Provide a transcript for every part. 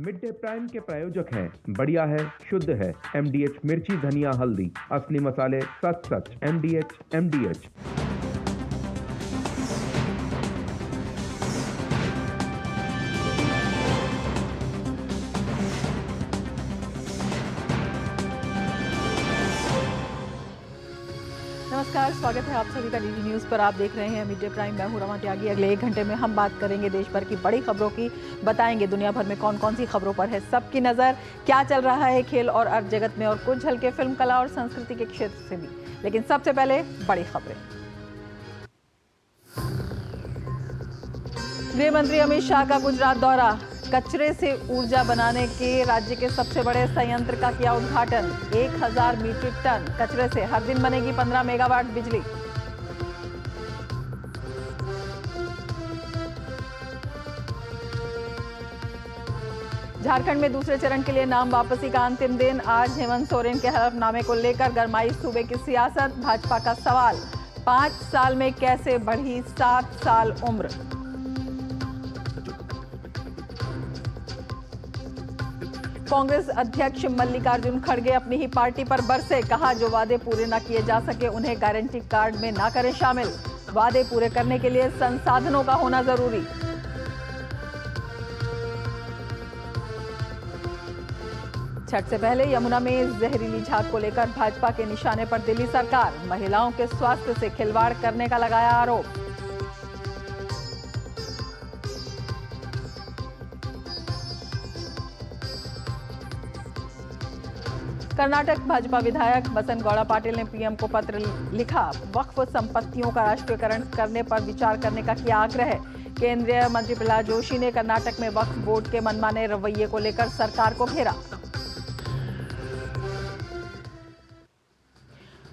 Mid day prime के प्रायोजक हैं बढ़िया है, शुद्ध है, MDH मिर्ची, धनिया, हल्दी, असली मसाले, सच सच, MDH। नमस्कार, स्वागत है आप सभी का डीडी न्यूज पर। आप देख रहे हैं मिड डे प्राइम। मैं हूं रमा त्यागी। अगले 1 घंटे में हम बात करेंगे देश भर की बड़ी खबरों की, बताएंगे दुनिया भर में कौन कौन सी खबरों पर है सबकी नजर, क्या चल रहा है खेल और अर्थ जगत में, और कुछ झलके फिल्म, कला और संस्कृति के क्षेत्र से भी। लेकिन सबसे पहले बड़ी खबरें। गृह मंत्री अमित शाह का गुजरात दौरा, कचरे से ऊर्जा बनाने के राज्य के सबसे बड़े संयंत्र का किया उद्घाटन। 1000 मीट्रिक टन कचरे से हर दिन बनेगी 15 मेगावाट बिजली। झारखंड में दूसरे चरण के लिए नाम वापसी का अंतिम दिन। आज हेमंत सोरेन के हलफनामे को लेकर गरमाई सूबे की सियासत। भाजपा का सवाल, 5 साल में कैसे बढ़ी 7 साल उम्र। कांग्रेस अध्यक्ष मल्लिकार्जुन खड़गे अपनी ही पार्टी पर बरसे, कहा जो वादे पूरे न किए जा सके उन्हें गारंटी कार्ड में न करें शामिल। वादे पूरे करने के लिए संसाधनों का होना जरूरी। छठ से पहले यमुना में जहरीली झाग को लेकर भाजपा के निशाने पर दिल्ली सरकार। महिलाओं के स्वास्थ्य से खिलवाड़ करने का लगाया आरोप। कर्नाटक भाजपा विधायक बसंत गौड़ा पाटिल ने पीएम को पत्र लिखा, वक्फ संपत्तियों का राष्ट्रीयकरण करने पर विचार करने का किया आग्रह। केंद्रीय मंत्री प्रहलाद जोशी ने कर्नाटक में वक्फ बोर्ड के मनमाने रवैये को लेकर सरकार को घेरा।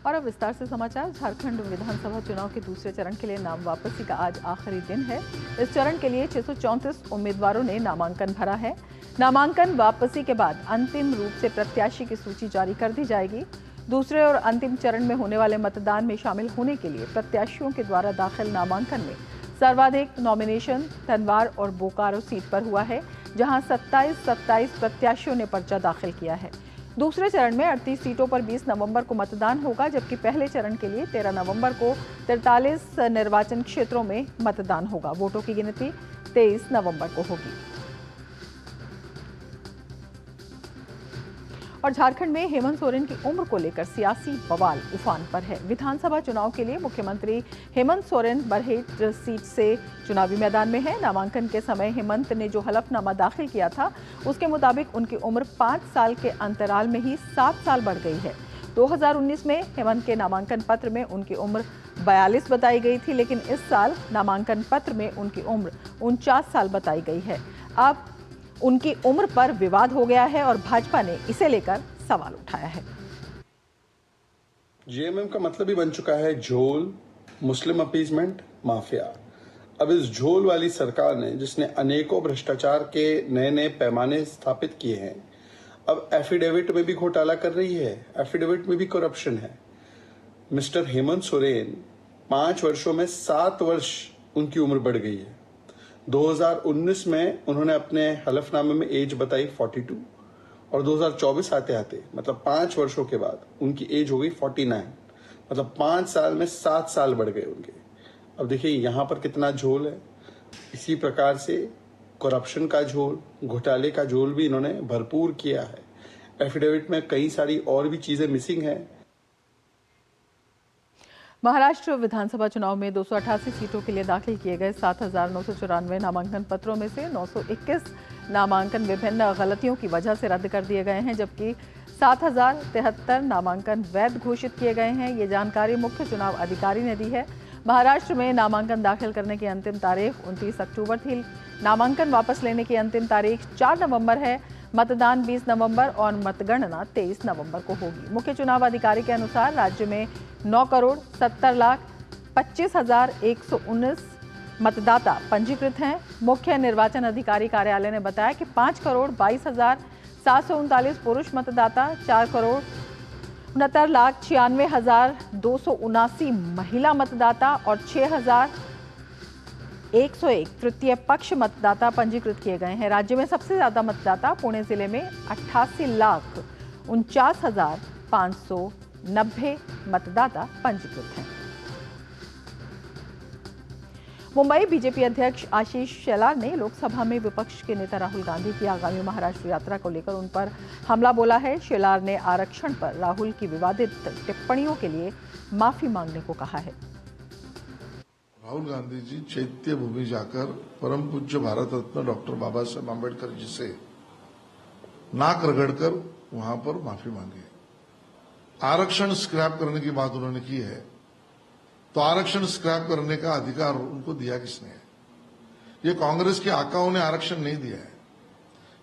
और अब विस्तार से समाचार। झारखंड विधानसभा चुनाव के दूसरे चरण के लिए नाम वापसी का आज आखिरी दिन है। इस चरण के लिए 634 उम्मीदवारों ने नामांकन भरा है। नामांकन वापसी के बाद अंतिम रूप से प्रत्याशी की सूची जारी कर दी जाएगी। दूसरे और अंतिम चरण में होने वाले मतदान में शामिल होने के लिए प्रत्याशियों के द्वारा दाखिल नामांकन में सर्वाधिक नॉमिनेशन धनवार और बोकारो सीट पर हुआ है, जहां 27 प्रत्याशियों ने पर्चा दाखिल किया है। दूसरे चरण में 38 सीटों पर 20 नवंबर को मतदान होगा, जबकि पहले चरण के लिए 13 नवंबर को 43 निर्वाचन क्षेत्रों में मतदान होगा। वोटों की गिनती 23 नवंबर को होगी। और झारखंड में हेमंत सोरेन की उम्र को लेकर सियासी बवाल उफान पर है। विधानसभा चुनाव के लिए मुख्यमंत्री हेमंत सोरेन बरहेट सीट से चुनावी मैदान में है। नामांकन के समय हेमंत ने जो हलफनामा दाखिल किया था, उसके मुताबिक उनकी उम्र 5 साल के अंतराल में ही 7 साल बढ़ गई है। 2019 में हेमंत के नामांकन पत्र में उनकी उम्र 42 बताई गई थी, लेकिन इस साल नामांकन पत्र में उनकी उम्र 49 साल बताई गई है। अब उनकी उम्र पर विवाद हो गया है और भाजपा ने इसे लेकर सवाल उठाया है। जेएमएम का मतलब ही बन चुका है झोल, मुस्लिम अपीजमेंट, माफिया। अब इस झोल वाली सरकार ने, जिसने अनेकों भ्रष्टाचार के नए नए पैमाने स्थापित किए हैं, अब एफिडेविट में भी घोटाला कर रही है, एफिडेविट में भी करप्शन है। मिस्टर हेमंत सोरेन 5 वर्षों में 7 वर्ष उनकी उम्र बढ़ गई है। 2019 में उन्होंने अपने हलफनामे में एज बताई 42 और 2024 आते आते मतलब 5 वर्षों के बाद उनकी एज हो गई 49। मतलब 5 साल में 7 साल बढ़ गए उनके। अब देखिए यहाँ पर कितना झोल है। इसी प्रकार से करप्शन का झोल, घोटाले का झोल भी इन्होंने भरपूर किया है। एफिडेविट में कई सारी और भी चीजें मिसिंग है। महाराष्ट्र विधानसभा चुनाव में 288 सीटों के लिए दाखिल किए गए 7,994 नामांकन पत्रों में से 921 नामांकन विभिन्न गलतियों की वजह से रद्द कर दिए गए हैं, जबकि 7,073 नामांकन वैध घोषित किए गए हैं। ये जानकारी मुख्य चुनाव अधिकारी ने दी है। महाराष्ट्र में नामांकन दाखिल करने की अंतिम तारीख 29 अक्टूबर थी। नामांकन वापस लेने की अंतिम तारीख 4 नवंबर है। मतदान 20 नवंबर और मतगणना 23 नवंबर को होगी। मुख्य चुनाव अधिकारी के अनुसार राज्य में 9,70,25,119 मतदाता पंजीकृत हैं। मुख्य निर्वाचन अधिकारी कार्यालय ने बताया कि 5,22,739 पुरुष मतदाता, 4,69,96,279 महिला मतदाता और 6,000 101 तृतीय पक्ष मतदाता पंजीकृत किए गए हैं। राज्य में सबसे ज्यादा मतदाता पुणे जिले में 88,49,590 मतदाता पंजीकृत हैं। मुंबई बीजेपी अध्यक्ष आशीष शेलार ने लोकसभा में विपक्ष के नेता राहुल गांधी की आगामी महाराष्ट्र यात्रा को लेकर उन पर हमला बोला है। शेलार ने आरक्षण पर राहुल की विवादित टिप्पणियों के लिए माफी मांगने को कहा है। राहुल गांधी जी चैत्य भूमि जाकर परम पूज्य भारत रत्न डॉक्टर बाबा साहेब आम्बेडकर जी से नाक रगड़कर वहां पर माफी मांगी। आरक्षण स्क्रैप करने की बात उन्होंने की है, तो आरक्षण स्क्रैप करने का अधिकार उनको दिया किसने है? ये कांग्रेस के आकाओं ने आरक्षण नहीं दिया है।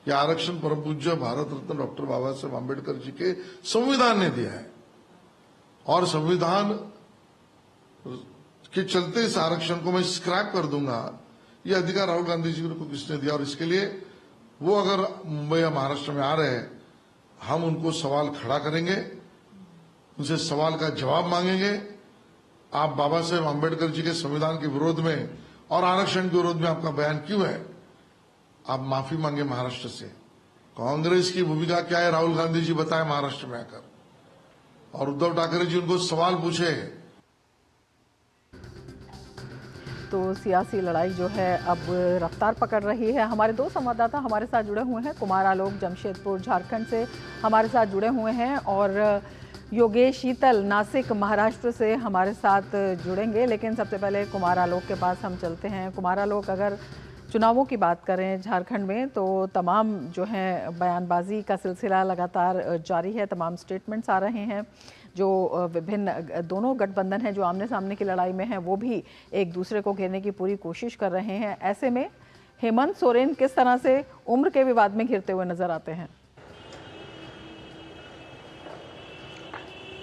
ये आरक्षण परम पूज्य भारत रत्न डॉक्टर बाबा साहेब आम्बेडकर जी के संविधान ने दिया है, और संविधान के चलते इस आरक्षण को मैं स्क्रैप कर दूंगा, ये अधिकार राहुल गांधी जी को किसने दिया? और इसके लिए वो अगर मुंबई या महाराष्ट्र में आ रहे हैं, हम उनको सवाल खड़ा करेंगे, उनसे सवाल का जवाब मांगेंगे। आप बाबा साहेब आम्बेडकर जी के संविधान के विरोध में और आरक्षण के विरोध में आपका बयान क्यों है? आप माफी मांगे महाराष्ट्र से। कांग्रेस की भूमिका क्या है राहुल गांधी जी बताएं महाराष्ट्र में आकर, और उद्धव ठाकरे जी उनको सवाल पूछे। तो सियासी लड़ाई जो है अब रफ्तार पकड़ रही है। हमारे दो संवाददाता हमारे साथ जुड़े हुए हैं। कुमार आलोक जमशेदपुर झारखंड से हमारे साथ जुड़े हुए हैं, और योगेश शीतल नासिक महाराष्ट्र से हमारे साथ जुड़ेंगे। लेकिन सबसे पहले कुमार आलोक के पास हम चलते हैं। कुमार आलोक, अगर चुनावों की बात करें झारखंड में, तो तमाम जो है बयानबाजी का सिलसिला लगातार जारी है। तमाम स्टेटमेंट्स आ रहे हैं। जो विभिन्न दोनों गठबंधन हैं जो आमने सामने की लड़ाई में हैं, वो भी एक दूसरे को घेरने की पूरी कोशिश कर रहे हैं। ऐसे में हेमंत सोरेन किस तरह से उम्र के विवाद में घिरते हुए नजर आते हैं?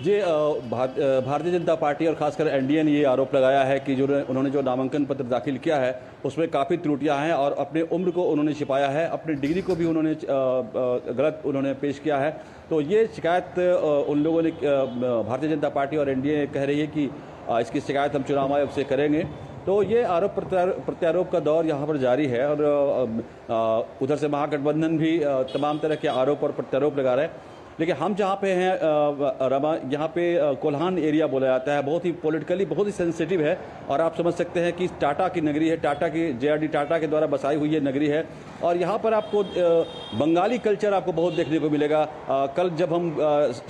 जी, भारतीय जनता पार्टी और खासकर एनडीए ने ये आरोप लगाया है कि जो उन्होंने जो नामांकन पत्र दाखिल किया है उसमें काफ़ी त्रुटियां हैं, और अपने उम्र को उन्होंने छिपाया है, अपनी डिग्री को भी उन्होंने गलत उन्होंने पेश किया है। तो ये शिकायत उन लोगों ने, भारतीय जनता पार्टी और एनडीए कह रही है कि इसकी शिकायत हम चुनाव आयोग से करेंगे। तो ये आरोप प्रत्यारोप का दौर यहाँ पर जारी है, और उधर से महागठबंधन भी तमाम तरह के आरोप और प्रत्यारोप लगा रहे हैं। लेकिन हम जहाँ पे हैं रमा, यहाँ पे कोल्हान एरिया बोला जाता है, बहुत ही पॉलिटिकली बहुत ही सेंसिटिव है, और आप समझ सकते हैं कि टाटा की नगरी है, टाटा की जेआरडी टाटा के द्वारा बसाई हुई ये नगरी है, और यहाँ पर आपको बंगाली कल्चर आपको बहुत देखने को मिलेगा। कल जब हम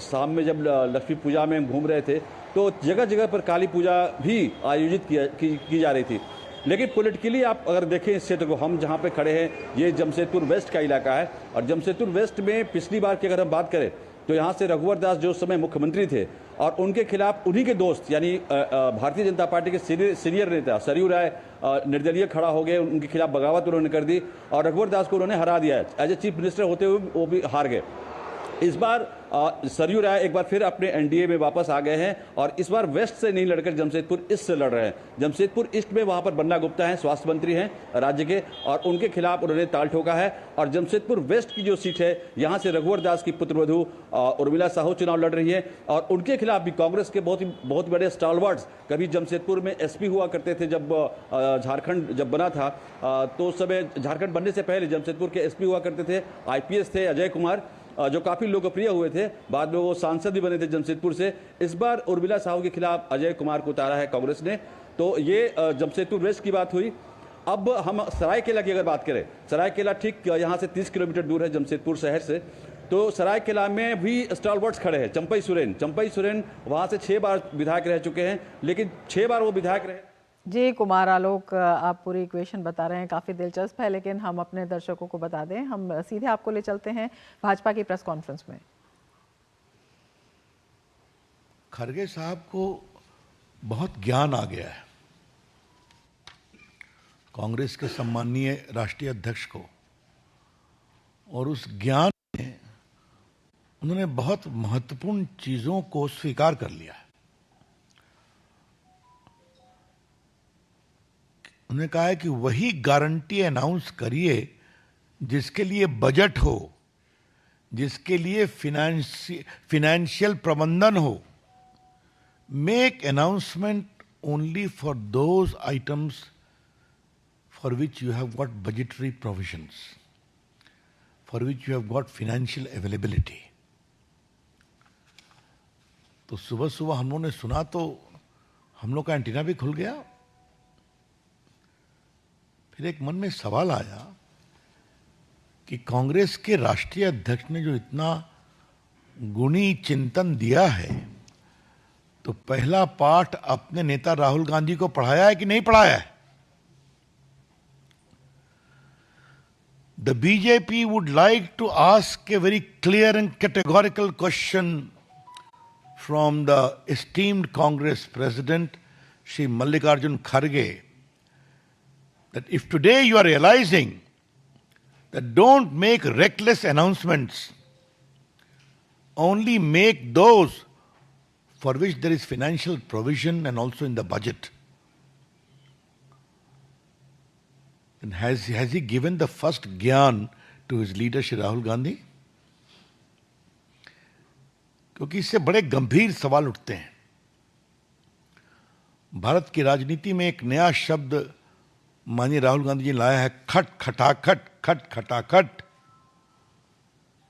शाम में जब लक्ष्मी पूजा में घूम रहे थे, तो जगह जगह पर काली पूजा भी आयोजित की जा रही थी। लेकिन पॉलिटिकली आप अगर देखें इस क्षेत्र को, हम जहाँ पे खड़े हैं ये जमशेदपुर वेस्ट का इलाका है, और जमशेदपुर वेस्ट में पिछली बार की अगर हम बात करें तो यहाँ से रघुवर दास जो उस समय मुख्यमंत्री थे, और उनके खिलाफ उन्हीं के दोस्त यानी भारतीय जनता पार्टी के सीनियर नेता सरयू राय निर्दलीय खड़ा हो गए, उनके खिलाफ बगावत उन्होंने कर दी, और रघुवर दास को उन्होंने हरा दिया। एज ए चीफ मिनिस्टर होते हुए वो भी हार गए। इस बार सरयू राय एक बार फिर अपने एनडीए में वापस आ गए हैं, और इस बार वेस्ट से नहीं लड़कर जमशेदपुर ईस्ट से लड़ रहे हैं। जमशेदपुर ईस्ट में वहां पर बन्ना गुप्ता हैं, स्वास्थ्य मंत्री हैं राज्य के, और उनके खिलाफ उन्होंने ताल ठोका है। और जमशेदपुर वेस्ट की जो सीट है, यहां से रघुवर दास की पुत्रवधू उर्मिला साहू चुनाव लड़ रही है, और उनके खिलाफ भी कांग्रेस के बहुत बड़े स्टालवर्ड्स, कभी जमशेदपुर में एसपी हुआ करते थे जब झारखंड जब बना था, तो उस समय झारखंड बनने से पहले जमशेदपुर के एसपी हुआ करते थे, आईपीएस थे अजय कुमार, जो काफी लोकप्रिय हुए थे, बाद में वो सांसद भी बने थे जमशेदपुर से। इस बार उर्मिला साहू के खिलाफ अजय कुमार को उतारा है कांग्रेस ने। तो ये जमशेदपुर वेस्ट की बात हुई। अब हम सरायकेला की अगर बात करें, सरायकेला ठीक यहाँ से 30 किलोमीटर दूर है जमशेदपुर शहर से। तो सरायकेला में भी स्टालवर्ड्स खड़े हैं। चंपई सोरेन वहां से 6 बार विधायक रह चुके हैं, लेकिन 6 बार वो विधायक रहे। जी कुमार आलोक, आप पूरी इक्वेशन बता रहे हैं, काफ़ी दिलचस्प है, लेकिन हम अपने दर्शकों को बता दें, हम सीधे आपको ले चलते हैं भाजपा की प्रेस कॉन्फ्रेंस में। खरगे साहब को बहुत ज्ञान आ गया है, कांग्रेस के सम्माननीय राष्ट्रीय अध्यक्ष को, और उस ज्ञान में उन्होंने बहुत महत्वपूर्ण चीजों को स्वीकार कर लिया है। उन्होंने कहा है कि वही गारंटी अनाउंस करिए जिसके लिए बजट हो, जिसके लिए फिनेंशियल प्रबंधन हो। Make announcement only for those items for which you have got budgetary provisions, for which you have got financial availability. तो सुबह सुबह हम लोगों ने सुना तो हम लोग का एंटीना भी खुल गया। फिर एक मन में सवाल आया कि कांग्रेस के राष्ट्रीय अध्यक्ष ने जो इतना गुणी चिंतन दिया है, तो पहला पाठ अपने नेता राहुल गांधी को पढ़ाया है कि नहीं पढ़ाया है? The BJP would like to ask a very clear and categorical question from the esteemed Congress President, Shri Mallikarjun Kharge, that if today you are realizing that don't make reckless announcements, only make those for which there is financial provision and also in the budget. And has he given the first gyan to his leader Shri Rahul Gandhi? क्योंकि इससे बड़े गंभीर सवाल उठते हैं। भारत की राजनीति में एक नया शब्द माननीय राहुल गांधी जी ने लाया है, खट खटाखट, खट खटाखट।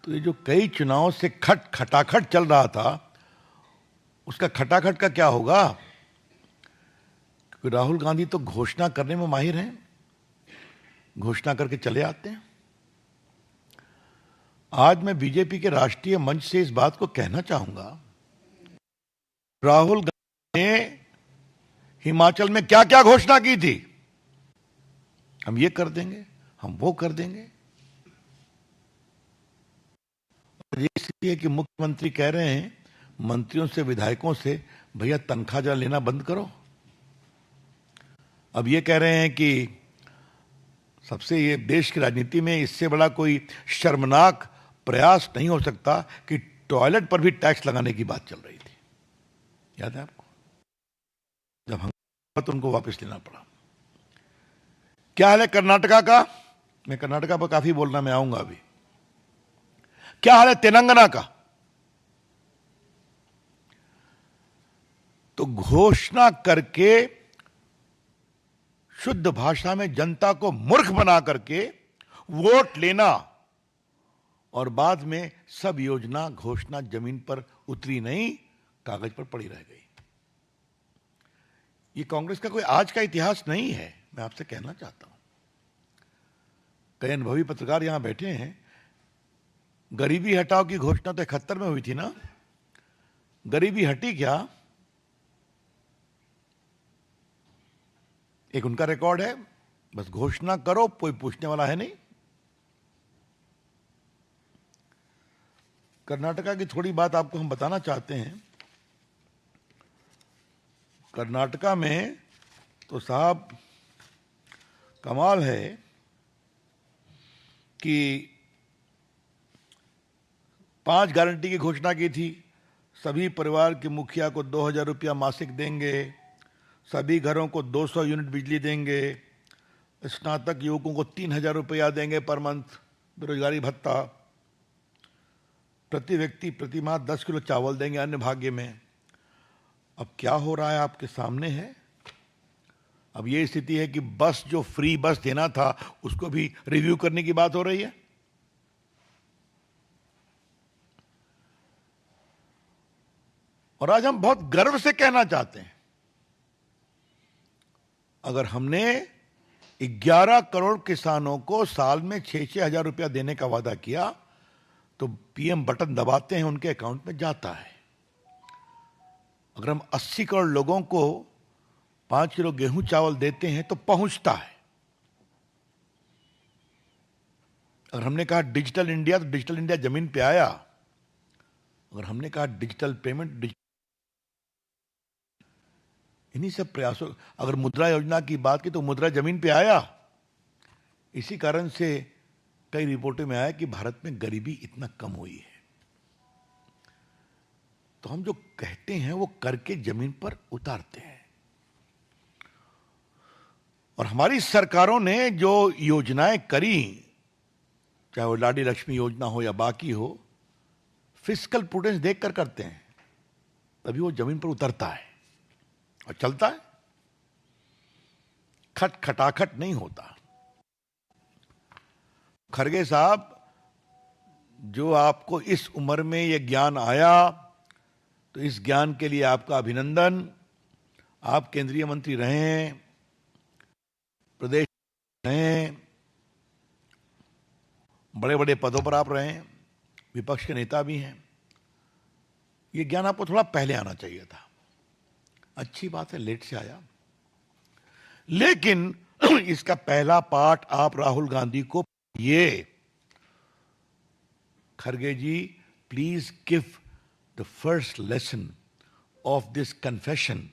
तो ये जो कई चुनावों से खट खटाखट चल रहा था, उसका खटाखट का क्या होगा? क्योंकि राहुल गांधी तो घोषणा करने में माहिर हैं, घोषणा करके चले आते हैं। आज मैं बीजेपी के राष्ट्रीय मंच से इस बात को कहना चाहूंगा, राहुल गांधी ने हिमाचल में क्या क्या घोषणा की थी, हम ये कर देंगे, हम वो कर देंगे। और ये इसलिए कि मुख्यमंत्री कह रहे हैं मंत्रियों से, विधायकों से, भैया तनख्वाह जरा लेना बंद करो। अब ये कह रहे हैं कि सबसे, ये देश की राजनीति में इससे बड़ा कोई शर्मनाक प्रयास नहीं हो सकता कि टॉयलेट पर भी टैक्स लगाने की बात चल रही थी। याद है आपको? जब हम तो उनको वापस लेना पड़ा। क्या हाल है कर्नाटका का? मैं कर्नाटका पर काफी बोलना, मैं आऊंगा अभी। क्या हाल है तेलंगाना का? तो घोषणा करके शुद्ध भाषा में जनता को मूर्ख बना करके वोट लेना, और बाद में सब योजना घोषणा जमीन पर उतरी नहीं, कागज पर पड़ी रह गई। ये कांग्रेस का कोई आज का इतिहास नहीं है, मैं आपसे कहना चाहता हूं। कई अनुभवी पत्रकार यहां बैठे हैं। गरीबी हटाओ की घोषणा तो 71 में हुई थी ना? गरीबी हटी क्या? एक उनका रिकॉर्ड है, बस घोषणा करो, कोई पूछने वाला है नहीं। कर्नाटका की थोड़ी बात आपको हम बताना चाहते हैं। कर्नाटका में तो साहब कमाल है कि 5 गारंटी की घोषणा की थी। सभी परिवार के मुखिया को 2000 रुपया मासिक देंगे, सभी घरों को 200 यूनिट बिजली देंगे, स्नातक युवकों को 3000 रुपया देंगे पर मंथ बेरोजगारी भत्ता, प्रति व्यक्ति प्रति माह 10 किलो चावल देंगे अन्य भाग्य में। अब क्या हो रहा है आपके सामने है। अब ये स्थिति है कि बस, जो फ्री बस देना था, उसको भी रिव्यू करने की बात हो रही है। और आज हम बहुत गर्व से कहना चाहते हैं, अगर हमने 11 करोड़ किसानों को साल में 6-6 हजार रुपया देने का वादा किया, तो पीएम बटन दबाते हैं, उनके अकाउंट में जाता है। अगर हम 80 करोड़ लोगों को 5 किलो गेहूं चावल देते हैं तो पहुंचता है। अगर हमने कहा डिजिटल इंडिया, तो डिजिटल इंडिया जमीन पे आया। अगर हमने कहा डिजिटल पेमेंट, इन्हीं सब प्रयासों, अगर मुद्रा योजना की बात की तो मुद्रा जमीन पे आया। इसी कारण से कई रिपोर्टों में आया कि भारत में गरीबी इतना कम हुई है। तो हम जो कहते हैं वो करके जमीन पर उतारते हैं। और हमारी सरकारों ने जो योजनाएं करी, चाहे वो लाडी लक्ष्मी योजना हो या बाकी हो, फिस्कल प्रूडेंस देखकर करते हैं, तभी वो जमीन पर उतरता है और चलता है। खट खटाखट नहीं होता। खरगे साहब, जो आपको इस उम्र में ये ज्ञान आया, तो इस ज्ञान के लिए आपका अभिनंदन। आप केंद्रीय मंत्री रहे हैं, प्रदेश रहे हैं, बड़े बड़े पदों पर आप रहे हैं, विपक्ष के नेता भी हैं। ये ज्ञान आपको थोड़ा पहले आना चाहिए था। अच्छी बात है, लेट से आया, लेकिन इसका पहला पाठ आप राहुल गांधी को ये, Kharge ji, please give the first lesson of this confession.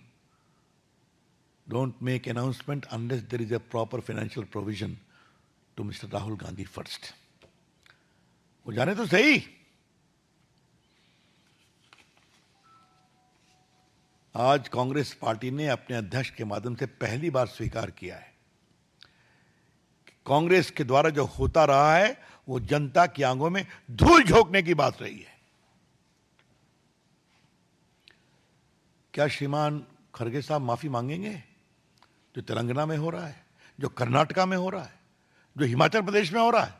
Don't make announcement unless there is a proper financial provision to Mr. Rahul Gandhi first. वो जाने तो सही। आज कांग्रेस पार्टी ने अपने अध्यक्ष के माध्यम से पहली बार स्वीकार किया है कि कांग्रेस के द्वारा जो होता रहा है वो जनता की आंखों में धूल झोंकने की बात रही है। क्या श्रीमान खरगे साहब माफी मांगेंगे? जो तेलंगाना में हो रहा है, जो कर्नाटका में हो रहा है, जो हिमाचल प्रदेश में हो रहा है,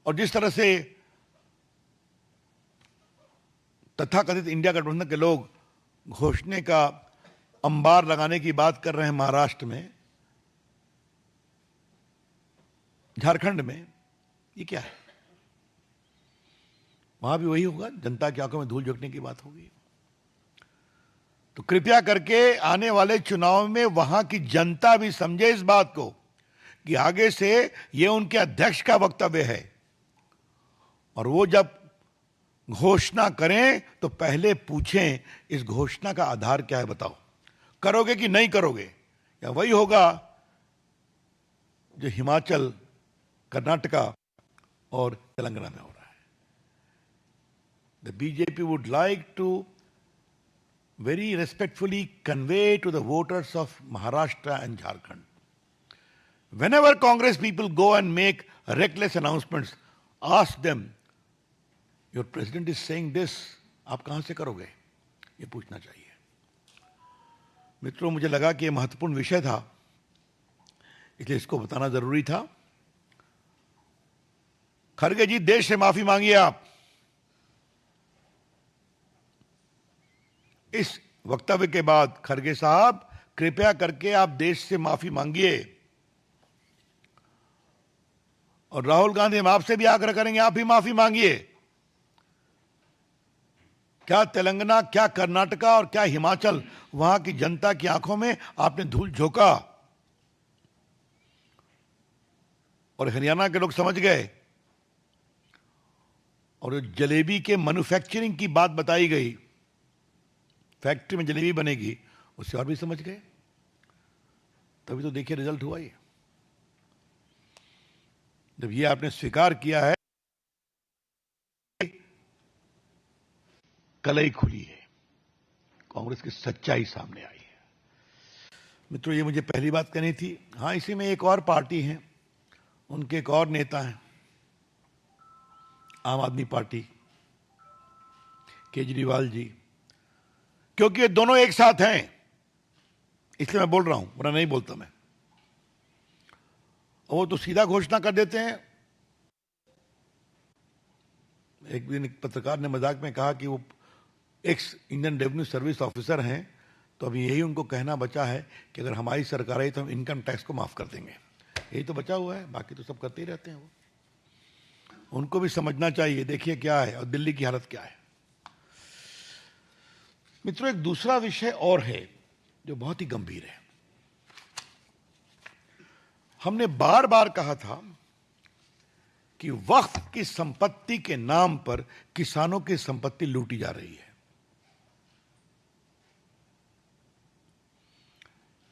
और जिस तरह से तथाकथित इंडिया गठबंधन के लोग घोषणे का अंबार लगाने की बात कर रहे हैं महाराष्ट्र में, झारखंड में, ये क्या है? वहां भी वही होगा, जनता की आंखों में धूल झोंकने की बात होगी। तो कृपया करके आने वाले चुनाव में वहां की जनता भी समझे इस बात को कि आगे से ये उनके अध्यक्ष का वक्तव्य है, और वो जब घोषणा करें तो पहले पूछें इस घोषणा का आधार क्या है, बताओ, करोगे कि नहीं करोगे? या वही होगा जो हिमाचल, कर्नाटका और तेलंगाना में हो रहा है। The BJP would like to very respectfully convey to the voters of Maharashtra and Jharkhand, whenever Congress people go and make reckless announcements, ask them, your president is saying this, आप कहां से करोगे? ये पूछना चाहिए। मित्रों, मुझे लगा कि ये महत्वपूर्ण विषय था, इसलिए इसको बताना जरूरी था। खरगे जी, देश से माफी मांगिए आप। इस वक्तव्य के बाद खरगे साहब, कृपया करके आप देश से माफी मांगिए, और राहुल गांधी, हम आपसे भी आग्रह करेंगे, आप भी माफी मांगिए। क्या तेलंगाना, क्या कर्नाटका और क्या हिमाचल, वहां की जनता की आंखों में आपने धूल झोंका, और हरियाणा के लोग समझ गए, और जलेबी के मैन्युफैक्चरिंग की बात बताई गई, फैक्ट्री में जलेबी बनेगी, उससे और भी समझ गए। तभी तो देखिए रिजल्ट हुआ ये। जब ये आपने स्वीकार किया है, कलई खुली है, कांग्रेस की सच्चाई सामने आई है। मित्रों, ये मुझे पहली बात कहनी थी। हां, इसी में एक और पार्टी है, उनके एक और नेता हैं, आम आदमी पार्टी, केजरीवाल जी। क्योंकि ये दोनों एक साथ हैं, इसलिए मैं बोल रहा हूं, वरना नहीं बोलता मैं। और वो तो सीधा घोषणा कर देते हैं। एक दिन एक पत्रकार ने मजाक में कहा कि वो x Indian revenue service officer हैं, तो अभी यही उनको कहना बचा है कि अगर हमारी सरकार आई तो हम इनकम टैक्स को माफ कर देंगे। यही तो बचा हुआ है, बाकी तो सब करते ही रहते हैं। वो उनको भी समझना चाहिए, देखिए क्या है और दिल्ली की हालत क्या है। मित्रों, एक दूसरा विषय और है जो बहुत ही गंभीर है। हमने बार बार कहा था कि वक्फ की संपत्ति के नाम पर किसानों की संपत्ति लूटी जा रही है।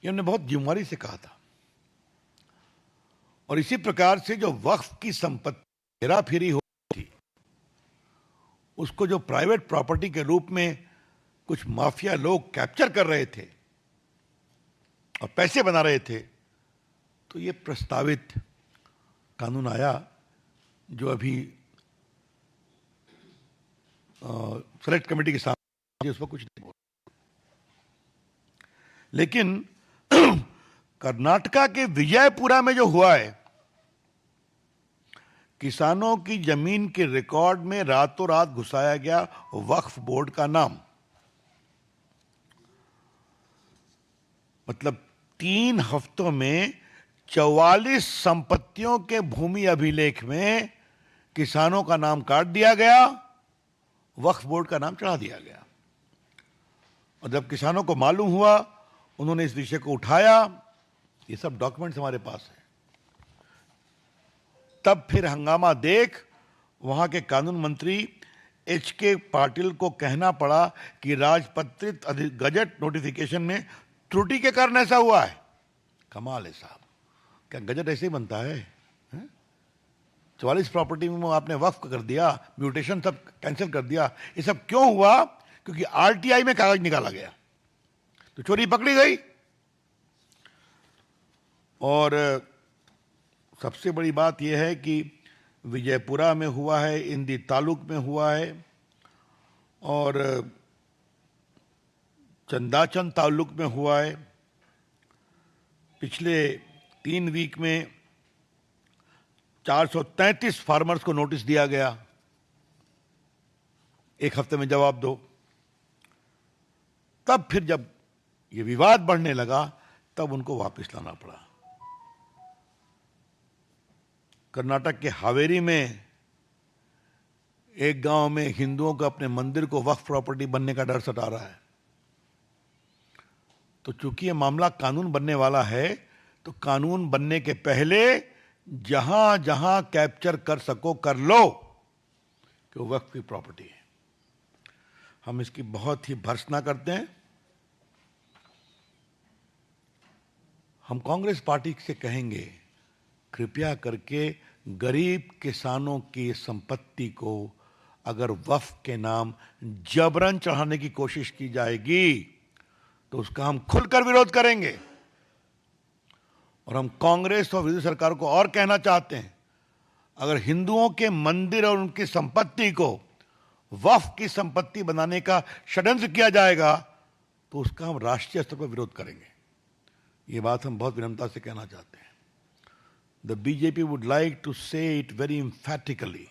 ये हमने बहुत जिम्मेदारी से कहा था। और इसी प्रकार से जो वक्फ की संपत्ति हेराफेरी हो थी, उसको जो प्राइवेट प्रॉपर्टी के रूप में कुछ माफिया लोग कैप्चर कर रहे थे और पैसे बना रहे थे, तो ये प्रस्तावित कानून आया जो अभी सेलेक्ट कमेटी के सामने, उस पर कुछ नहीं बोल। लेकिन कर्नाटका के विजयपुरा में जो हुआ है, किसानों की जमीन के रिकॉर्ड में रातों रात घुसाया गया वक्फ बोर्ड का नाम। मतलब 3 हफ्तों में 44 संपत्तियों के भूमि अभिलेख में किसानों का नाम काट दिया गया, वक्फ बोर्ड का नाम चढ़ा दिया गया। और जब किसानों को मालूम हुआ, उन्होंने इस विषय को उठाया। ये सब डॉक्यूमेंट्स हमारे पास है। तब फिर हंगामा देख वहां के कानून मंत्री HK पाटिल को कहना पड़ा कि राजपत्रित गजट नोटिफिकेशन में त्रुटि के कारण ऐसा हुआ है। कमाल है साहब, क्या गजट ऐसे ही बनता है? 44 प्रॉपर्टी में आपने वक्फ कर दिया, म्यूटेशन सब कैंसिल कर दिया। ये सब क्यों हुआ? क्योंकि RTI में कागज निकाला गया तो चोरी पकड़ी गई। और सबसे बड़ी बात यह है कि विजयपुरा में हुआ है, इंदी तालुक में हुआ है, और चंदाचन तालुक में हुआ है। पिछले 3 वीक में 433 फार्मर्स को नोटिस दिया गया, 1 हफ्ते में जवाब दो। तब फिर जब ये विवाद बढ़ने लगा, तब उनको वापस लाना पड़ा। कर्नाटक के हावेरी में एक गांव में हिंदुओं को अपने मंदिर को वक्फ प्रॉपर्टी बनने का डर सता रहा है। तो चूंकि ये मामला कानून बनने वाला है, तो कानून बनने के पहले जहां जहां कैप्चर कर सको कर लो कि वो वक्फ की प्रॉपर्टी है। हम इसकी बहुत ही भर्त्सना करते हैं। हम कांग्रेस पार्टी से कहेंगे, कृपया करके गरीब किसानों की संपत्ति को अगर वक्फ के नाम जबरन चढ़ाने की कोशिश की जाएगी तो उसका हम खुलकर विरोध करेंगे। और हम कांग्रेस और विरोधी सरकार को और कहना चाहते हैं, अगर हिंदुओं के मंदिर और उनकी संपत्ति को वक्फ की संपत्ति बनाने का षड्यंत्र किया जाएगा तो उसका हम राष्ट्रीय स्तर पर विरोध करेंगे। ये बात हम बहुत विनम्रता से कहना चाहते हैं। The BJP would like to say it very emphatically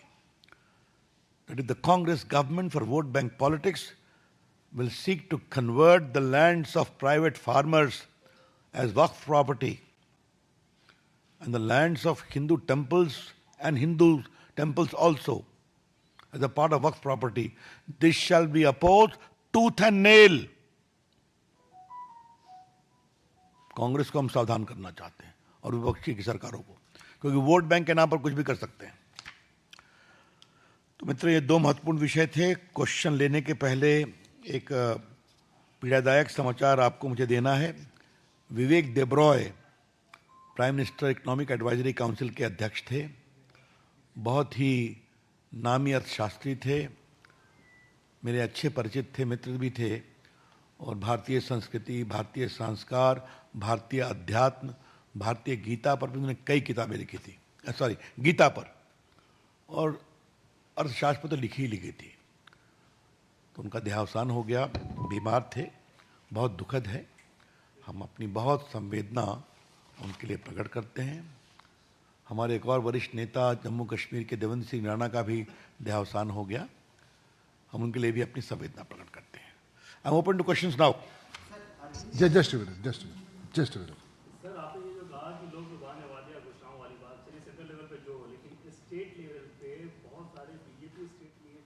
that if the Congress government for vote bank politics will seek to convert the lands of private farmers as Waqf property and the lands of Hindu temples and Hindu temples also as a part of Waqf property, this shall be opposed tooth and nail. Congress को हम सावधान करना चाहते हैं और विपक्षी की सरकारों को, क्योंकि वोट बैंक के नाम पर कुछ भी कर सकते हैं। तो मित्र, ये 2 महत्वपूर्ण विषय थे। क्वेश्चन लेने के पहले एक पीड़ादायक समाचार आपको मुझे देना है। Vivek Debroy prime minister economic advisory council के अध्यक्ष थे। बहुत ही नामी अर्थशास्त्री थे, मेरे अच्छे परिचित थे, मित्र भी थे। और भारतीय संस्कृति, भारतीय संस्कार, भारतीय अध्यात्म, भारतीय गीता पर भी उन्होंने कई किताबें लिखी थी। गीता पर और अर्थशास्त्र पर तो लिखी ही लिखी थी। तो उनका देहावसान हो गया, बीमार थे, बहुत दुखद है। हम अपनी बहुत संवेदना उनके लिए प्रकट करते हैं। हमारे एक और वरिष्ठ नेता जम्मू कश्मीर के देवेंद्र सिंह राणा का भी देहावसान हो गया। हम उनके लिए भी अपनी संवेदना प्रकट करते हैं। I am open two questions now. Just a minute. Sir, आपने ये जो कहा कि लोग लुभाने वाले या घोषणाओं वाली बात, चलिए सेंट्रल लेवल पे जो हो, लेकिन स्टेट लेवल पे बहुत सारे बीजेपी स्टेट में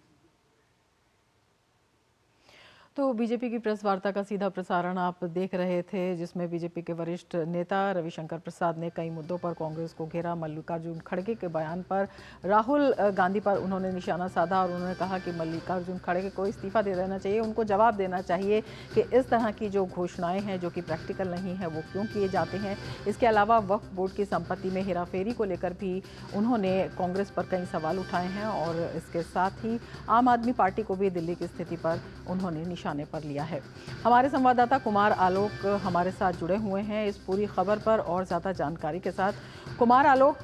तो बीजेपी की प्रेस वार्ता का सीधा प्रसारण आप देख रहे थे, जिसमें बीजेपी के वरिष्ठ नेता रविशंकर प्रसाद ने कई मुद्दों पर कांग्रेस को घेरा। मल्लिकार्जुन खड़गे के बयान पर राहुल गांधी पर उन्होंने निशाना साधा और उन्होंने कहा कि मल्लिकार्जुन खड़गे को इस्तीफा दे देना चाहिए, उनको जवाब देना चाहिए कि इस तरह की जो घोषणाएं हैं जो कि प्रैक्टिकल नहीं है वो क्यों किए जाते हैं। इसके अलावा वक्फ बोर्ड की संपत्ति में हेराफेरी को लेकर भी उन्होंने कांग्रेस पर कई सवाल उठाए हैं और इसके साथ ही आम आदमी पार्टी को भी दिल्ली की स्थिति पर उन्होंने निशाने पर लिया है। हमारे संवाददाता कुमार आलोक हमारे साथ जुड़े हुए हैं इस पूरी खबर पर और ज़्यादा जानकारी के साथ। कुमार आलोक,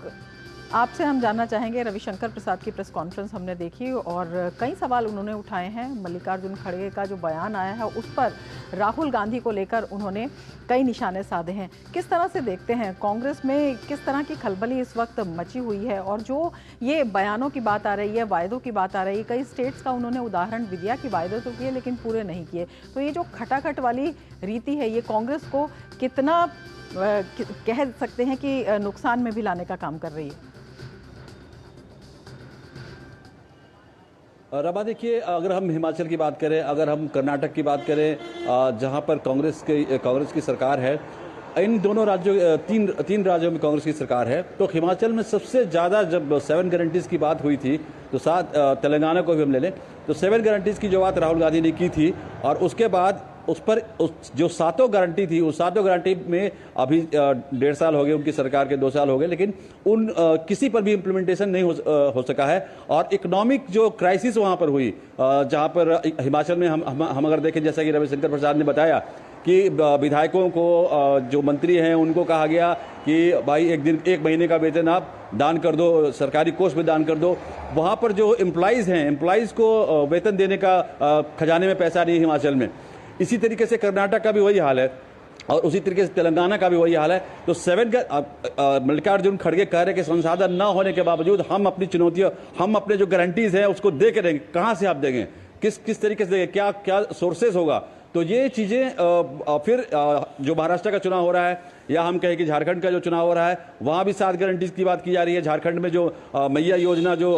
आपसे हम जानना चाहेंगे, रविशंकर प्रसाद की प्रेस कॉन्फ्रेंस हमने देखी और कई सवाल उन्होंने उठाए हैं। मल्लिकार्जुन खड़गे का जो बयान आया है उस पर राहुल गांधी को लेकर उन्होंने कई निशाने साधे हैं। किस तरह से देखते हैं, कांग्रेस में किस तरह की खलबली इस वक्त मची हुई है? और जो ये बयानों की बात आ रही है, वायदों की बात आ रही है, कई स्टेट्स का उन्होंने उदाहरण भी दिया कि वायदे तो किए लेकिन पूरे नहीं किए। तो ये जो खटाखट वाली रीति है, ये कांग्रेस को कितना कह सकते हैं कि नुकसान में भी लाने का काम कर रही है? रमा, देखिए, अगर हम हिमाचल की बात करें, अगर हम कर्नाटक की बात करें, जहां पर कांग्रेस की सरकार है, इन दोनों राज्यों तीन राज्यों में कांग्रेस की सरकार है, तो हिमाचल में सबसे ज़्यादा जब 7 गारंटीज़ की बात हुई थी, तो साथ तेलंगाना को भी हम ले लें तो 7 गारंटीज़ की जो बात राहुल गांधी ने की थी, और उसके बाद उस पर जो 7 गारंटी थी, उस 7 गारंटी में अभी 1.5 साल हो गए उनकी सरकार के, 2 साल हो गए, लेकिन उन किसी पर भी इम्प्लीमेंटेशन नहीं हो सका है। और इकोनॉमिक जो क्राइसिस वहाँ पर हुई, जहाँ पर हिमाचल में हम अगर देखें, जैसा कि रविशंकर प्रसाद ने बताया कि विधायकों को, जो मंत्री हैं, उनको कहा गया कि भाई एक महीने का वेतन आप दान कर दो, सरकारी कोष में दान कर दो। वहाँ पर जो एम्प्लॉइज़ हैं, एम्प्लॉइज़ को वेतन देने का खजाने में पैसा नहीं है हिमाचल में। इसी तरीके से कर्नाटक का भी वही हाल है और उसी तरीके से तेलंगाना का भी वही हाल है। तो मल्लिकार्जुन खड़गे कह रहे कि संसाधन न होने के बावजूद हम अपनी चुनौतियां, हम अपने जो गारंटीज हैं उसको दे के देंगे। कहाँ से आप देंगे, किस तरीके से देंगे, क्या सोर्सेज होगा? तो ये चीज़ें फिर जो महाराष्ट्र का चुनाव हो रहा है, या हम कहें कि झारखंड का जो चुनाव हो रहा है, वहाँ भी 7 गारंटीज की बात की जा रही है। झारखंड में जो मैया योजना जो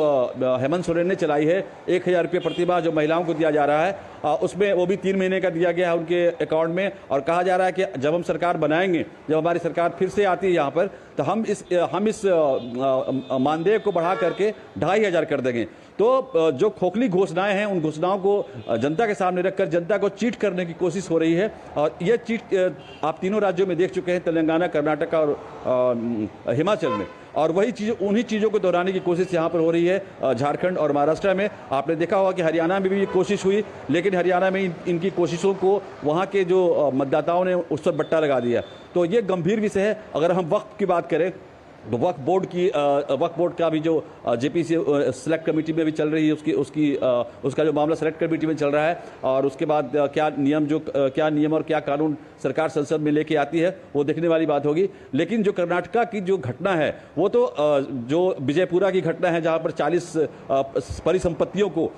हेमंत सोरेन ने चलाई है, 1000 रुपये प्रतिमाह जो महिलाओं को दिया जा रहा है, उसमें वो भी 3 महीने का दिया गया है उनके अकाउंट में। और कहा जा रहा है कि जब हम सरकार बनाएंगे, जब हमारी सरकार फिर से आती है यहाँ पर, तो हम इस मानदेय को बढ़ा करके 2500 कर देंगे। तो जो खोखली घोषणाएं हैं, उन घोषणाओं को जनता के सामने रखकर जनता को चीट करने की कोशिश हो रही है। और ये चीट आप तीनों राज्यों में देख चुके हैं, तेलंगाना, कर्नाटक और हिमाचल में। और वही चीज़, उन्हीं चीज़ों को दोहराने की कोशिश यहाँ पर हो रही है झारखंड और महाराष्ट्र में। आपने देखा होगा कि हरियाणा में भी ये कोशिश हुई, लेकिन हरियाणा में इनकी कोशिशों को वहाँ के जो मतदाताओं ने उस पर बट्टा लगा दिया। तो ये गंभीर विषय है। अगर हम वक्त की बात करें, तो वक्फ बोर्ड का भी जो जेपीसी सेलेक्ट कमेटी में भी चल रही है, उसका जो मामला सेलेक्ट कमेटी में चल रहा है, और उसके बाद क्या नियम और क्या कानून सरकार संसद में लेके आती है, वो देखने वाली बात होगी। लेकिन जो कर्नाटका की जो घटना है, वो तो जो विजयपुरा की घटना है, जहां पर 40 परिसंपत्तियों को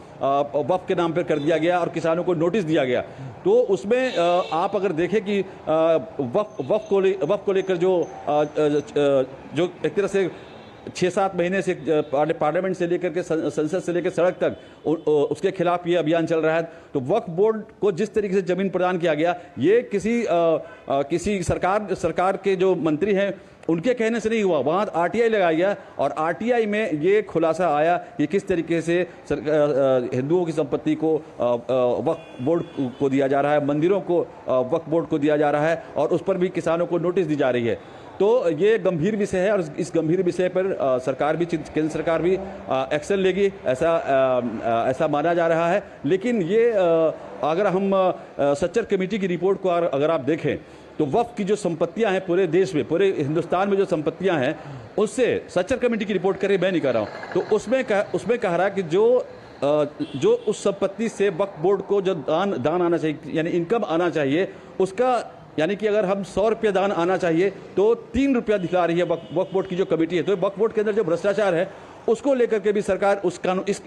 वक्फ के नाम पर कर दिया गया और किसानों को नोटिस दिया गया। तो उसमें आप अगर देखें कि वक्फ को लेकर जो एक तरह से 6-7 महीने से पार्लियामेंट से लेकर के संसद से लेकर सड़क तक उसके खिलाफ ये अभियान चल रहा है। तो वक्फ बोर्ड को जिस तरीके से जमीन प्रदान किया गया, ये किसी सरकार के जो मंत्री हैं उनके कहने से नहीं हुआ। वहाँ आरटीआई लगाया गया और आरटीआई में ये खुलासा आया कि किस तरीके से हिंदुओं की संपत्ति को वक्फ बोर्ड को दिया जा रहा है, मंदिरों को वक्फ बोर्ड को दिया जा रहा है, और उस पर भी किसानों को नोटिस दी जा रही है। तो ये गंभीर विषय है और इस गंभीर विषय पर केंद्र सरकार भी एक्शन लेगी, ऐसा माना जा रहा है। लेकिन ये अगर हम सच्चर कमेटी की रिपोर्ट को अगर आप देखें, तो वक्फ की जो संपत्तियां हैं पूरे देश में, पूरे हिंदुस्तान में जो संपत्तियां हैं, उससे सच्चर कमेटी की रिपोर्ट करे, मैं नहीं कर रहा हूं, तो उसमें कह रहा है कि जो उस संपत्ति से वक्फ बोर्ड को जो दान आना चाहिए, यानी इनकम आना चाहिए, उसका, यानी कि अगर हम 100 रुपये दान आना चाहिए तो 3 रुपया दिखला रही है वक्फ बोर्ड की जो कमेटी है। तो वक्फ बोर्ड के अंदर जो भ्रष्टाचार है, उसको लेकर के भी सरकार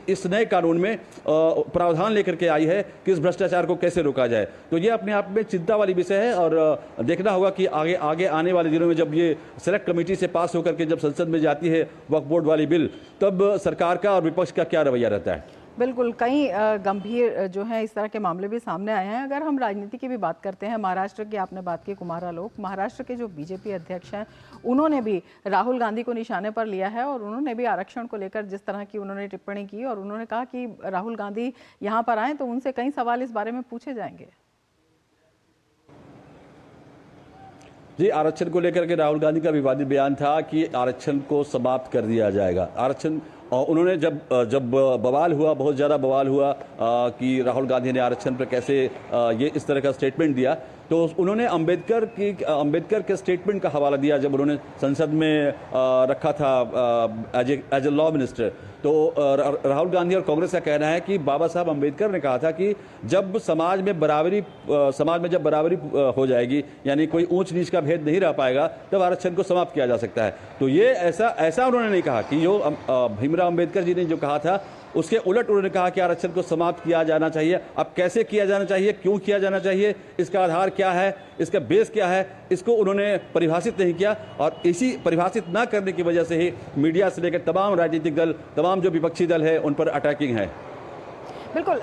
इस नए कानून में प्रावधान लेकर के आई है कि इस भ्रष्टाचार को कैसे रोका जाए। तो ये अपने आप में चिंता वाली विषय है और देखना होगा कि आगे आने वाले दिनों में जब ये सेलेक्ट कमेटी से पास होकर के जब संसद में जाती है वक्फ बोर्ड वाली बिल, तब सरकार का और विपक्ष का क्या रवैया रहता है। बिल्कुल, कई गंभीर जो है इस तरह के मामले भी सामने आए हैं। अगर हम राजनीति की भी बात करते हैं, महाराष्ट्र की आपने बात की, कुमार आलोक, महाराष्ट्र के जो बीजेपी अध्यक्ष हैं, उन्होंने भी राहुल गांधी को निशाने पर लिया है और उन्होंने भी आरक्षण को लेकर जिस तरह की उन्होंने टिप्पणी की, और उन्होंने कहा कि राहुल गांधी यहाँ पर आए तो उनसे कई सवाल इस बारे में पूछे जाएंगे। जी, आरक्षण को लेकर के राहुल गांधी का विवादित बयान था कि आरक्षण को समाप्त कर दिया जाएगा। आरक्षण, और उन्होंने जब बवाल हुआ, बहुत ज़्यादा बवाल हुआ कि राहुल गांधी ने आरक्षण पर कैसे ये इस तरह का स्टेटमेंट दिया, तो उन्होंने अंबेडकर के स्टेटमेंट का हवाला दिया जब उन्होंने संसद में रखा था एज ए लॉ मिनिस्टर। तो राहुल गांधी और कांग्रेस का कहना है कि बाबा साहब अंबेडकर ने कहा था कि जब समाज में जब बराबरी हो जाएगी, यानी कोई ऊंच नीच का भेद नहीं रह पाएगा, तब आरक्षण को समाप्त किया जा सकता है। तो ये ऐसा उन्होंने नहीं कहा कि जो भीमराव अंबेडकर जी ने जो कहा था उसके उलट उन्होंने कहा कि आरक्षण को समाप्त किया जाना चाहिए। अब कैसे किया जाना चाहिए, क्यों किया जाना चाहिए, इसका आधार क्या है, इसका बेस क्या है, इसको उन्होंने परिभाषित नहीं किया। और इसी परिभाषित ना करने की वजह से ही मीडिया से लेकर तमाम राजनीतिक दल, तमाम जो विपक्षी दल है, उन पर अटैकिंग है। बिल्कुल,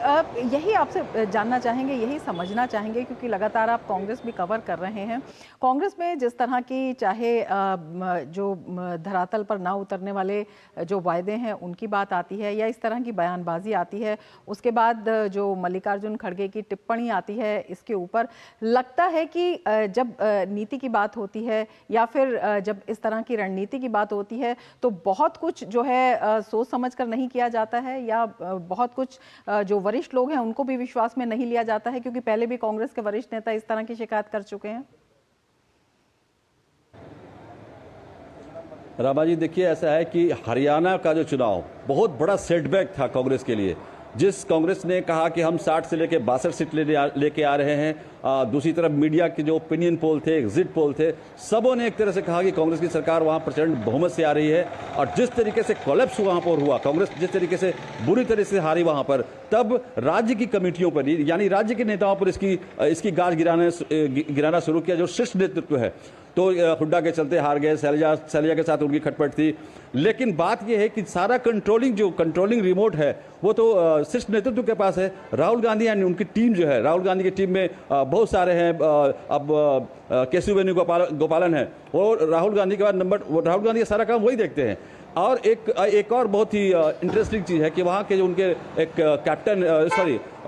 यही आपसे जानना चाहेंगे, यही समझना चाहेंगे, क्योंकि लगातार आप कांग्रेस भी कवर कर रहे हैं। कांग्रेस में जिस तरह की चाहे जो धरातल पर ना उतरने वाले जो वायदे हैं उनकी बात आती है, या इस तरह की बयानबाजी आती है, उसके बाद जो मल्लिकार्जुन खड़गे की टिप्पणी आती है, इसके ऊपर लगता है कि जब नीति की बात होती है या फिर जब इस तरह की रणनीति की बात होती है तो बहुत कुछ जो है सोच समझकर नहीं किया जाता है, या बहुत कुछ जो वरिष्ठ लोग हैं उनको भी विश्वास में नहीं लिया जाता है, क्योंकि पहले भी कांग्रेस के वरिष्ठ नेता इस तरह की शिकायत कर चुके हैं। रामा जी, देखिए, ऐसा है कि हरियाणा का जो चुनाव बहुत बड़ा सेटबैक था कांग्रेस के लिए। जिस कांग्रेस ने कहा कि हम 60 से लेकर 62 सीट लेके आ रहे हैं, दूसरी तरफ मीडिया के जो ओपिनियन पोल थे, एग्जिट पोल थे, सबों ने एक तरह से कहा कि कांग्रेस की सरकार वहां प्रचंड बहुमत से आ रही है। और जिस तरीके से कोलैप्स वहां पर हुआ, कांग्रेस जिस तरीके से बुरी तरह से हारी वहां पर, तब राज्य की कमेटियों पर, यानी राज्य के नेताओं पर इसकी गाज गिराना शुरू किया जो शीर्ष नेतृत्व है। तो हुड्डा के चलते हार गए, शैलजा के साथ उनकी खटपट थी। लेकिन बात यह है कि सारा कंट्रोलिंग रिमोट है वो तो शीर्ष नेतृत्व के पास है। राहुल गांधी यानी उनकी टीम जो है, राहुल गांधी की टीम में बहुत सारे हैं। अब केशव वेणुगोपालन है, और राहुल गांधी के बाद राहुल गांधी का सारा काम वही देखते हैं। और एक और बहुत ही इंटरेस्टिंग चीज़ है कि वहाँ के जो उनके एक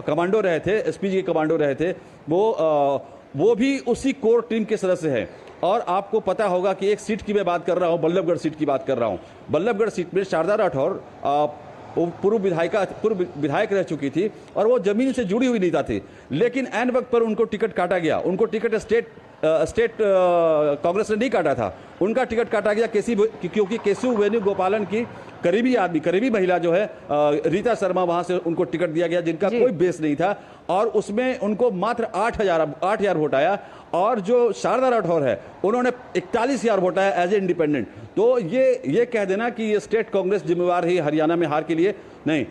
कमांडो रहे थे, एसपीजी के कमांडो रहे थे, वो भी उसी कोर टीम के सदस्य हैं। और आपको पता होगा कि एक सीट की मैं बात कर रहा हूँ, बल्लभगढ़ सीट की बात कर रहा हूँ। बल्लभगढ़ सीट में शारदा राठौर पूर्व विधायक रह चुकी थी और वो जमीन से जुड़ी हुई नेता थी, लेकिन ऐन वक्त पर उनको टिकट काटा गया। उनको टिकट स्टेट कांग्रेस ने नहीं काटा था, उनका टिकट काटा गया क्योंकि केशव वेणुगोपालन की करीबी महिला जो है रीता शर्मा, वहां से उनको टिकट दिया गया जिनका कोई बेस नहीं था, और उसमें उनको मात्र 8,000 वोट आया। और जो शारदा राठौर है उन्होंने 41,000 वोट आया एज ए इंडिपेंडेंट। तो ये कह देना कि ये स्टेट कांग्रेस जिम्मेवार है हरियाणा में हार के लिए, नहीं।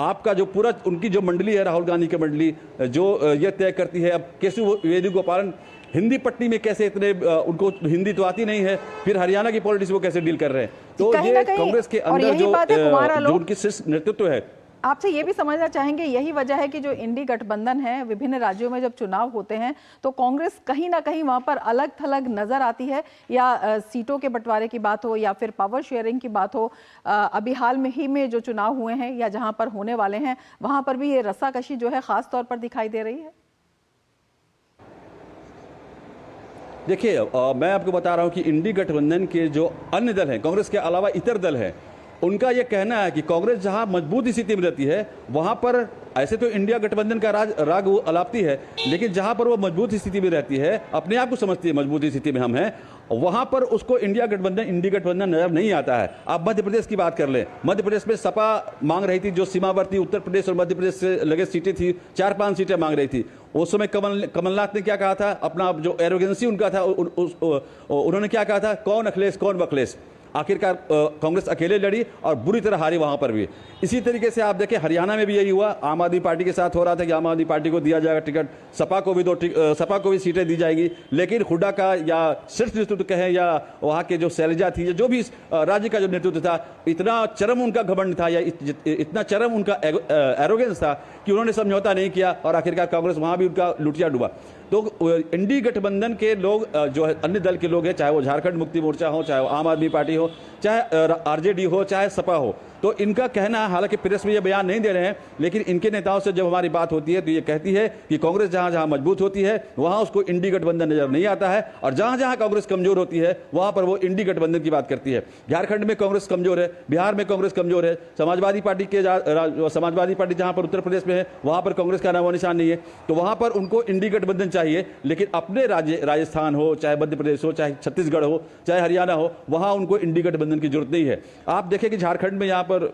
आपका जो पूरा उनकी जो मंडली है, राहुल गांधी की मंडली, जो ये तय करती है। अब केशव वेणुगोपालन हिंदी पट्टी में कैसे इतने, उनको हिंदी तो आती नहीं है, फिर हरियाणा की पॉलिटिक्स वो कैसे डील कर रहे हैं। तो ये कांग्रेस के अंदर जो उनकी शीर्ष नेतृत्व है। आपसे ये भी समझना चाहेंगे, यही वजह है कि जो इंडी गठबंधन है, विभिन्न राज्यों में जब चुनाव होते हैं तो कांग्रेस कहीं ना कहीं वहां पर अलग थलग नजर आती है, या सीटों के बंटवारे की बात हो या फिर पावर शेयरिंग की बात हो। अभी हाल में ही में जो चुनाव हुए हैं या जहां पर होने वाले हैं, वहां पर भी ये रस्साकशी जो है खास तौर पर दिखाई दे रही है। देखिए, मैं आपको बता रहा हूं कि इंडी गठबंधन के जो अन्य दल हैं, कांग्रेस के अलावा इतर दल हैं, उनका यह कहना है कि कांग्रेस जहां मजबूत स्थिति में रहती है वहां पर, ऐसे तो इंडिया गठबंधन का राग वो अलापती है, लेकिन जहां पर वो मजबूत स्थिति में रहती है, अपने आप को समझती है मजबूत स्थिति में हम हैं, वहां पर उसको इंडी गठबंधन नजर नहीं आता है। आप मध्य प्रदेश की बात कर लें, मध्य प्रदेश में सपा मांग रही थी, जो सीमावर्ती उत्तर प्रदेश और मध्य प्रदेश से लगे सीटें थी, 4-5 सीटें मांग रही थी। उस समय कमलनाथ ने क्या कहा था, अपना जो एरोगेंसी उनका था, उन्होंने क्या कहा था, कौन अखिलेश कौन बखलेश। आखिरकार कांग्रेस अकेले लड़ी और बुरी तरह हारी वहां पर भी। इसी तरीके से आप देखें हरियाणा में भी यही हुआ, आम आदमी पार्टी के साथ हो रहा था कि आम आदमी पार्टी को दिया जाएगा टिकट, सपा को भी सीटें दी जाएगी, लेकिन हुड्डा का या शीर्ष नेतृत्व कहें या वहां के जो शैलजा थी, जो भी राज्य का जो नेतृत्व था, इतना चरम उनका घमंड था या इतना चरम उनका एरोगेंस था कि उन्होंने समझौता नहीं किया और आखिरकार कांग्रेस वहां भी उनका लुटिया डूबा। तो इंडी गठबंधन के लोग, जो अन्य दल के लोग हैं, चाहे वो झारखंड मुक्ति मोर्चा हो, चाहे वो आम आदमी पार्टी हो, चाहे आरजेडी हो, चाहे सपा हो, तो इनका कहना है, हालांकि प्रेस में ये बयान नहीं दे रहे हैं, लेकिन इनके नेताओं से जब हमारी बात होती है तो ये कहती है कि कांग्रेस जहां जहां मजबूत होती है वहां उसको इंडी गठबंधन नजर नहीं आता है, और जहां जहां कांग्रेस कमजोर होती है वहां पर वो इंडी गठबंधन की बात करती है। झारखंड में कांग्रेस कमजोर है, बिहार में कांग्रेस कमजोर है, समाजवादी पार्टी जहां पर उत्तर प्रदेश में है वहां पर कांग्रेस का नामो निशान नहीं है, तो वहां पर उनको इंडी गठबंधन चाहिए। लेकिन अपने राज्य, राजस्थान हो, चाहे मध्य प्रदेश हो, चाहे छत्तीसगढ़ हो, चाहे हरियाणा हो, वहां उनको इंडी गठबंधन की जरूरत नहीं है। आप देखें कि झारखंड में यहां पर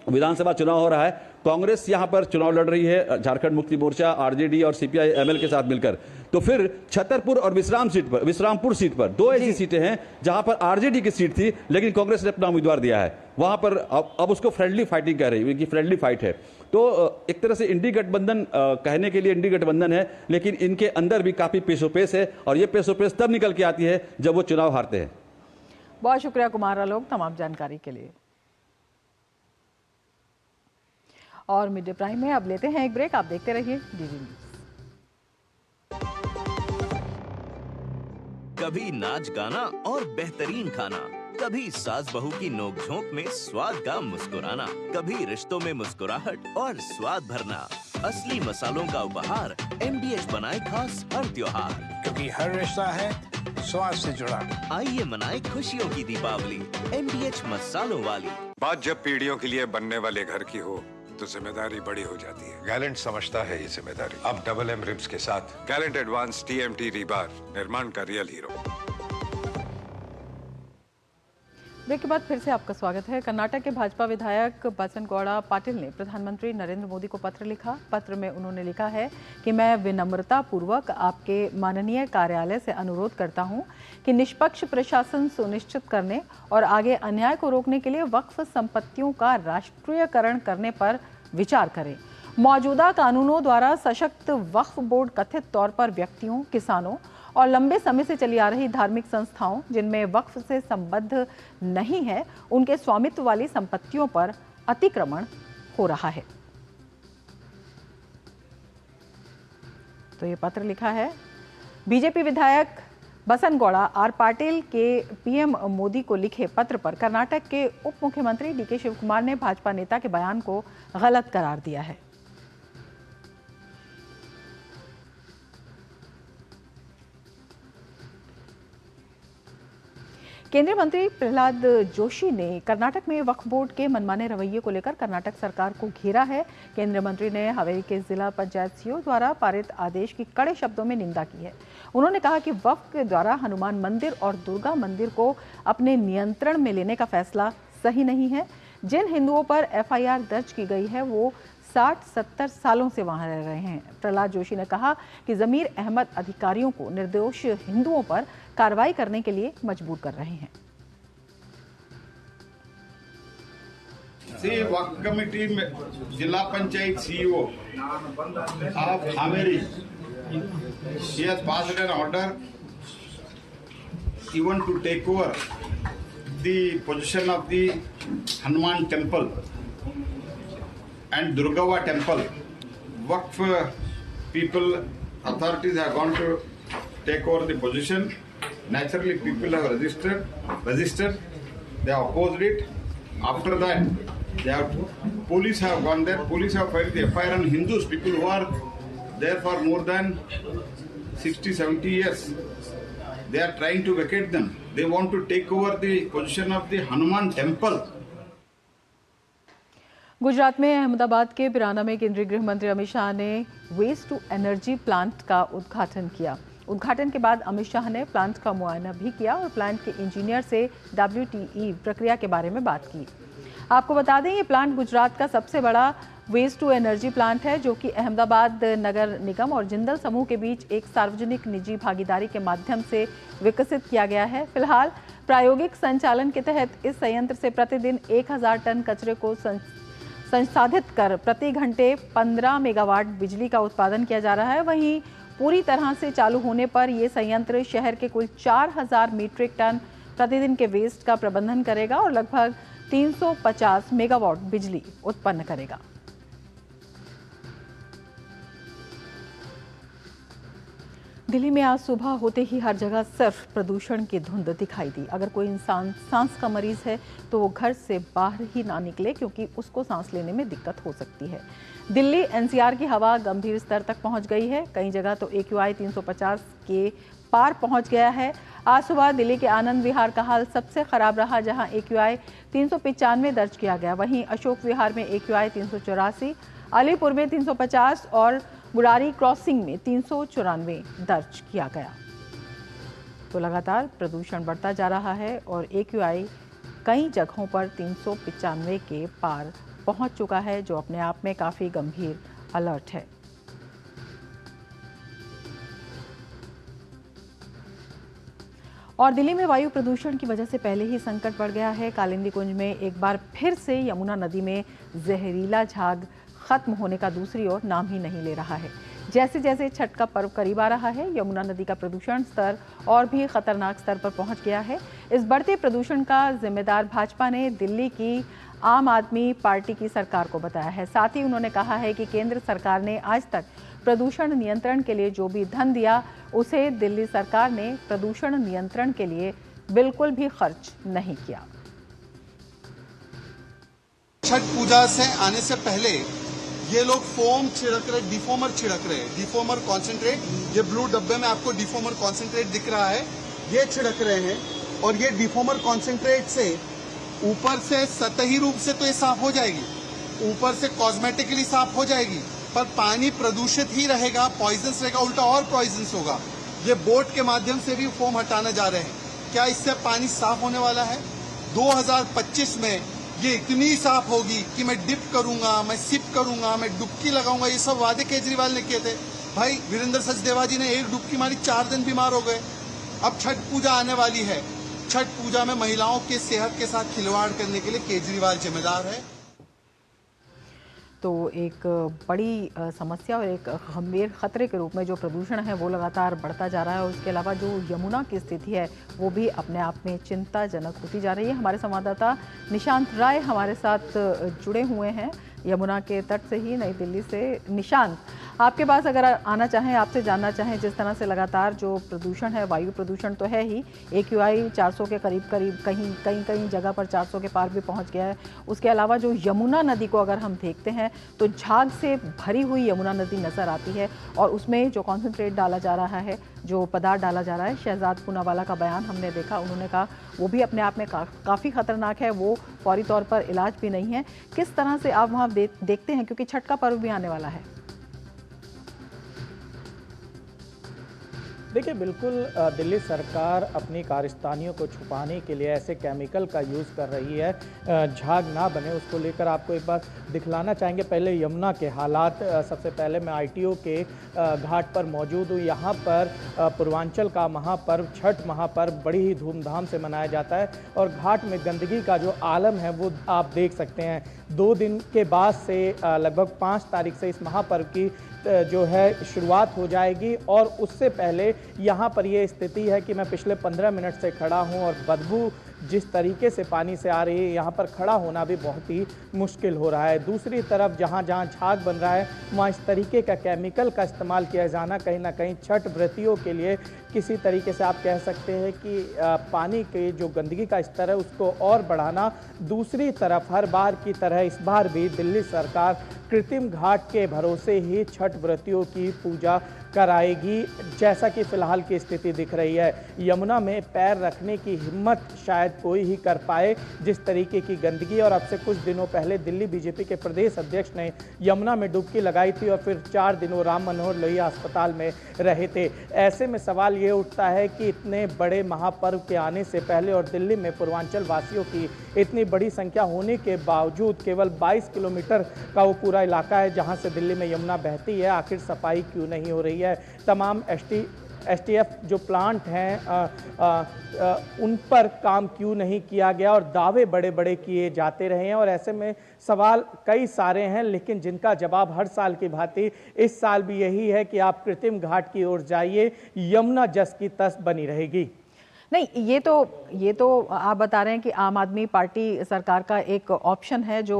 विधानसभा चुनाव हो रहा है, कांग्रेस यहां पर चुनाव लड़ रही है, झारखंड मुक्ति मोर्चा, आरजेडी और सीपीआई एमएल के साथ मिलकर। तो फिर छतरपुर और विश्रामपुर सीट पर दो ऐसी सीटें हैं जहां पर आरजेडी की सीट थी लेकिन कांग्रेस ने अपना उम्मीदवार दिया है, वहां पर अब उसको फ्रेंडली फाइटिंग कह रही है कि फ्रेंडली फाइट है। तो एक तरह से इंडी गठबंधन कहने के लिए इंडी गठबंधन है, लेकिन इनके अंदर भी काफी पेशोपेश है, और ये पेशोपेश तब निकल के आती है जब वो चुनाव हारते हैं। बहुत शुक्रिया कुमार आलोक तमाम जानकारी के लिए। और मिड डे प्राइम में अब लेते हैं एक ब्रेक, आप देखते रहिए डीडी न्यूज। कभी नाच गाना और बेहतरीन खाना, कभी सास बहू की नोकझोंक में स्वाद का मुस्कुराना, कभी रिश्तों में मुस्कुराहट और स्वाद भरना। असली मसालों का उपहार MDH बनाए खास हर त्योहार, क्योंकि हर रिश्ता है स्वाद से जुड़ा। आइए मनाए खुशियों की दीपावली MDH मसालों वाली। बात जब पीढ़ियों के लिए बनने वाले घर की हो तो जिम्मेदारी बड़ी हो जाती है। गैलेंट समझता है ये जिम्मेदारी। अब डबल M रिब्स के साथ गैलेंट एडवांस TMT रीबार, निर्माण का रियल हीरो। ब्रेक के बाद फिर से आपका स्वागत है। कर्नाटक के भाजपा विधायक बसनगौड़ा पाटिल ने प्रधानमंत्री नरेंद्र मोदी को पत्र लिखा। पत्र में उन्होंने लिखा है कि मैं विनम्रता पूर्वक आपके माननीय कार्यालय से अनुरोध करता हूं कि निष्पक्ष प्रशासन सुनिश्चित करने और आगे अन्याय को रोकने के लिए वक्फ संपत्तियों का राष्ट्रीयकरण करने पर विचार करें। मौजूदा कानूनों द्वारा सशक्त वक्फ बोर्ड कथित तौर पर व्यक्तियों, किसानों और लंबे समय से चली आ रही धार्मिक संस्थाओं जिनमें वक्फ से संबद्ध नहीं है, उनके स्वामित्व वाली संपत्तियों पर अतिक्रमण हो रहा है। तो ये पत्र लिखा है बीजेपी विधायक बसनगौड़ा आर पाटिल के पीएम मोदी को लिखे पत्र पर कर्नाटक के उप मुख्यमंत्री DK शिवकुमार ने भाजपा नेता के बयान को गलत करार दिया है। केंद्रीय मंत्री प्रहलाद जोशी ने कर्नाटक में वक्फ बोर्ड के मनमाने रवैये को लेकर कर्नाटक सरकार को घेरा है। केंद्रीय मंत्री ने हवेली के जिला पंचायत सीईओ द्वारा पारित आदेश की कड़े शब्दों में निंदा की है। उन्होंने कहा कि वक्फ के द्वारा हनुमान मंदिर और दुर्गा मंदिर को अपने नियंत्रण में लेने का फैसला सही नहीं है। जिन हिंदुओं पर FIR दर्ज की गई है वो 60-70 सालों से वहां रह रहे हैं। प्रहलाद जोशी ने कहा कि जमीर अहमद अधिकारियों को निर्दोष हिंदुओं पर कार्रवाई करने के लिए मजबूर कर रहे हैं। वक्फ कमेटी में जिला panchayat CEO of Haveri, he has passed an order even to take over the position of the Hanuman temple and Durgava temple. Waqf people, authorities have gone to take over the position. Naturally, people have resisted. They have opposed it. After that, police have gone there. Police have filed the FIR on Hindus, people who are there for more than 60-70 years. They are trying to vacate them. They want to take over the position of the Hanuman temple. Gujarat में अहमदाबाद के पिराना में केंद्रीय गृह मंत्री अमित शाह ने waste to energy plant का उद्घाटन किया। उद्घाटन के बाद अमित शाह ने प्लांट का मुआयना भी किया और प्लांट के इंजीनियर से WTE प्रक्रिया के बारे में बात की। आपको बता दें, ये प्लांट गुजरात का सबसे बड़ा वेस्ट टू एनर्जी प्लांट है, जो कि अहमदाबाद नगर निगम और जिंदल समूह के बीच एक सार्वजनिक निजी भागीदारी के माध्यम से विकसित किया गया है। फिलहाल प्रायोगिक संचालन के तहत इस संयंत्र से प्रतिदिन 1000 टन कचरे को संसाधित कर प्रति घंटे 15 मेगावाट बिजली का उत्पादन किया जा रहा है। वहीं पूरी तरह से चालू होने पर यह संयंत्र शहर के कुल 4000 मीट्रिक टन प्रतिदिन के वेस्ट का प्रबंधन करेगा और लगभग 350 मेगावाट बिजली उत्पन्न करेगा। दिल्ली में आज सुबह होते ही हर जगह सिर्फ प्रदूषण की धुंध दिखाई दी। अगर कोई इंसान सांस का मरीज है तो वो घर से बाहर ही ना निकले, क्योंकि उसको सांस लेने में दिक्कत हो सकती है। दिल्ली एनसीआर की हवा गंभीर स्तर तक पहुंच गई है। कई जगह तो AQI 350 के पार पहुंच गया है। आज सुबह दिल्ली के आनंद विहार का हाल सबसे खराब रहा, जहां AQI 395 दर्ज किया गया। वहीं अशोक विहार में AQI 384, अलीपुर में 350 और बुरारी क्रॉसिंग में 394 दर्ज किया गया। तो लगातार प्रदूषण बढ़ता जा रहा है और AQI कई जगहों पर 395 के पार पहुंच चुका है, जो अपने आप में काफ़ी गंभीर अलर्ट है। और दिल्ली में वायु प्रदूषण की वजह से पहले ही संकट बढ़ गया है। कालिंदी कुंज में एक बार फिर से यमुना नदी में जहरीला झाग खत्म होने का दूसरी ओर नाम ही नहीं ले रहा है। जैसे जैसे छठ का पर्व करीब आ रहा है, यमुना नदी का प्रदूषण स्तर और भी खतरनाक स्तर पर पहुंच गया है। इस बढ़ते प्रदूषण का जिम्मेदार भाजपा ने दिल्ली की आम आदमी पार्टी की सरकार को बताया है। साथ ही उन्होंने कहा है कि केंद्र सरकार ने आज तक प्रदूषण नियंत्रण के लिए जो भी धन दिया, उसे दिल्ली सरकार ने प्रदूषण नियंत्रण के लिए बिल्कुल भी खर्च नहीं किया। छठ पूजा से आने से पहले ये लोग फोम छिड़क रहे, डिफोमर छिड़क रहे, डिफोमर कॉन्सेंट्रेट। ये ब्लू डब्बे में आपको डिफोमर कॉन्सेंट्रेट दिख रहा है, ये छिड़क रहे हैं। और ये डिफोमर कॉन्सेंट्रेट से ऊपर से सतही रूप से तो ये साफ हो जाएगी, ऊपर से कॉस्मेटिकली साफ हो जाएगी, पर पानी प्रदूषित ही रहेगा, पॉइजन्स रहेगा, उल्टा और पॉइजन्स होगा। ये बोट के माध्यम से भी फोम हटाने जा रहे हैं। क्या इससे पानी साफ होने वाला है? 2025 में ये इतनी साफ होगी कि मैं डिप करूंगा, मैं सिप करूंगा, मैं डुबकी लगाऊंगा। ये सब वादे केजरीवाल ने किए थे। भाई वीरेंद्र सचदेवा जी ने एक डुबकी मारी, 4 दिन बीमार हो गए। अब छठ पूजा आने वाली है। छठ पूजा में महिलाओं के सेहत के साथ खिलवाड़ करने के लिए केजरीवाल जिम्मेदार है। तो एक बड़ी समस्या और एक गंभीर खतरे के रूप में जो प्रदूषण है वो लगातार बढ़ता जा रहा है। और उसके अलावा जो यमुना की स्थिति है वो भी अपने आप में चिंताजनक होती जा रही है। हमारे संवाददाता निशांत राय हमारे साथ जुड़े हुए हैं यमुना के तट से ही, नई दिल्ली से। निशांत, आपके पास अगर आना चाहें, आपसे जानना चाहें, जिस तरह से लगातार जो प्रदूषण है, वायु प्रदूषण तो है ही, AQI 400 के करीब कहीं जगह पर 400 के पार भी पहुंच गया है। उसके अलावा जो यमुना नदी को अगर हम देखते हैं तो झाग से भरी हुई यमुना नदी नज़र आती है और उसमें जो कॉन्सेंट्रेट डाला जा रहा है, जो पदार्थ डाला जा रहा है, शहजाद पूनावाला का बयान हमने देखा, उन्होंने कहा वो भी अपने आप में काफ़ी खतरनाक है, वो फौरी तौर पर इलाज भी नहीं है। किस तरह से आप वहाँ देखते हैं, क्योंकि छठ का पर्व भी आने वाला है? देखिए, बिल्कुल दिल्ली सरकार अपनी कारस्तानियों को छुपाने के लिए ऐसे केमिकल का यूज़ कर रही है, झाग ना बने उसको लेकर आपको एक बार दिखलाना चाहेंगे। पहले यमुना के हालात, सबसे पहले मैं ITO के घाट पर मौजूद हूँ। यहाँ पर पूर्वांचल का महापर्व, छठ महापर्व बड़ी ही धूमधाम से मनाया जाता है और घाट में गंदगी का जो आलम है वो आप देख सकते हैं। 2 दिन के बाद से लगभग 5 तारीख से इस महापर्व की जो है शुरुआत हो जाएगी और उससे पहले यहाँ पर ये स्थिति है कि मैं पिछले 15 मिनट से खड़ा हूँ और बदबू जिस तरीके से पानी से आ रही है, यहाँ पर खड़ा होना भी बहुत ही मुश्किल हो रहा है। दूसरी तरफ जहाँ जहाँ झाग बन रहा है वहाँ इस तरीके का केमिकल का इस्तेमाल किया जाना कहीं ना कहीं छठ व्रतियों के लिए किसी तरीके से आप कह सकते हैं कि पानी के जो गंदगी का स्तर है उसको और बढ़ाना। दूसरी तरफ हर बार की तरह इस बार भी दिल्ली सरकार कृत्रिम घाट के भरोसे ही छठ व्रतियों की पूजा कराएगी, जैसा कि फिलहाल की स्थिति दिख रही है। यमुना में पैर रखने की हिम्मत शायद कोई ही कर पाए, जिस तरीके की गंदगी। और अब से कुछ दिनों पहले दिल्ली बीजेपी के प्रदेश अध्यक्ष ने यमुना में डुबकी लगाई थी और फिर 4 दिनों राम मनोहर लोहिया अस्पताल में रहे थे। ऐसे में सवाल ये उठता है कि इतने बड़े महापर्व के आने से पहले और दिल्ली में पूर्वांचल वासियों की इतनी बड़ी संख्या होने के बावजूद केवल 22 किलोमीटर का वो पूरा इलाका है जहाँ से दिल्ली में यमुना बहती है, आखिर सफाई क्यों नहीं हो रही है? तमाम STF जो प्लांट हैं उन पर काम क्यों नहीं किया गया और दावे बड़े बड़े किए जाते रहे हैं। और ऐसे में सवाल कई सारे हैं, लेकिन जिनका जवाब हर साल की भांति इस साल भी यही है कि आप कृत्रिम घाट की ओर जाइए, यमुना जस की तस बनी रहेगी। नहीं, ये तो आप बता रहे हैं कि आम आदमी पार्टी सरकार का एक ऑप्शन है जो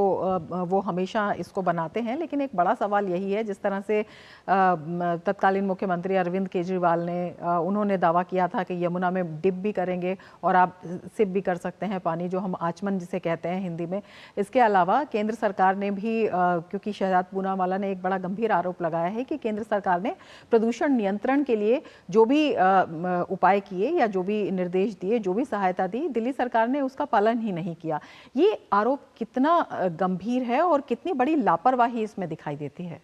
वो हमेशा इसको बनाते हैं, लेकिन एक बड़ा सवाल यही है जिस तरह से तत्कालीन मुख्यमंत्री अरविंद केजरीवाल ने उन्होंने दावा किया था कि यमुना में डिप भी करेंगे और आप सिप भी कर सकते हैं पानी, जो हम आचमन जिसे कहते हैं हिंदी में। इसके अलावा केंद्र सरकार ने भी क्योंकि शहजाद पूनावाला ने एक बड़ा गंभीर आरोप लगाया है कि केंद्र सरकार ने प्रदूषण नियंत्रण के लिए जो भी उपाय किए या जो भी निर्देश दिए, जो भी सहायता दी, दिल्ली सरकार ने उसका पालन ही नहीं किया। ये आरोप कितना गंभीर है और कितनी बड़ी लापरवाही इसमें दिखाई देती है?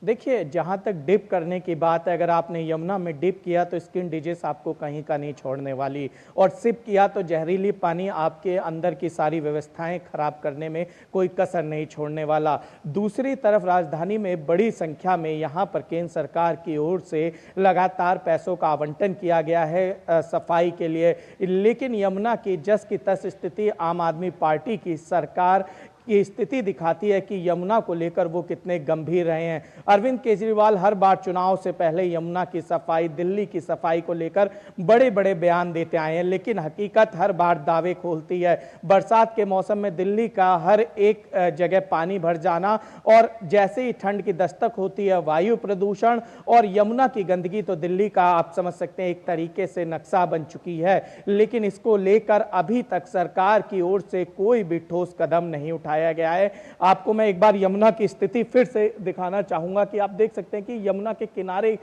देखिए, जहाँ तक डिप करने की बात है, अगर आपने यमुना में डिप किया तो स्किन डिजीज आपको कहीं का नहीं छोड़ने वाली, और सिप किया तो जहरीली पानी आपके अंदर की सारी व्यवस्थाएं खराब करने में कोई कसर नहीं छोड़ने वाला। दूसरी तरफ राजधानी में बड़ी संख्या में यहाँ पर केंद्र सरकार की ओर से लगातार पैसों का आवंटन किया गया है सफाई के लिए, लेकिन यमुना की जस की तस स्थिति आम आदमी पार्टी की सरकार की स्थिति दिखाती है कि यमुना को लेकर वो कितने गंभीर रहे हैं। अरविंद केजरीवाल हर बार चुनाव से पहले यमुना की सफाई, दिल्ली की सफाई को लेकर बड़े बड़े बयान देते आए हैं, लेकिन हकीकत हर बार दावे खोलती है। बरसात के मौसम में दिल्ली का हर एक जगह पानी भर जाना, और जैसे ही ठंड की दस्तक होती है वायु प्रदूषण और यमुना की गंदगी, तो दिल्ली का आप समझ सकते हैं एक तरीके से नक्शा बन चुकी है। लेकिन इसको लेकर अभी तक सरकार की ओर से कोई भी ठोस कदम नहीं उठाया गया है। आपको मैं एक बार यमुना की स्थिति फिर से दिखाना चाहूंगा कि आप देख सकते हैं कि यमुना के किनारे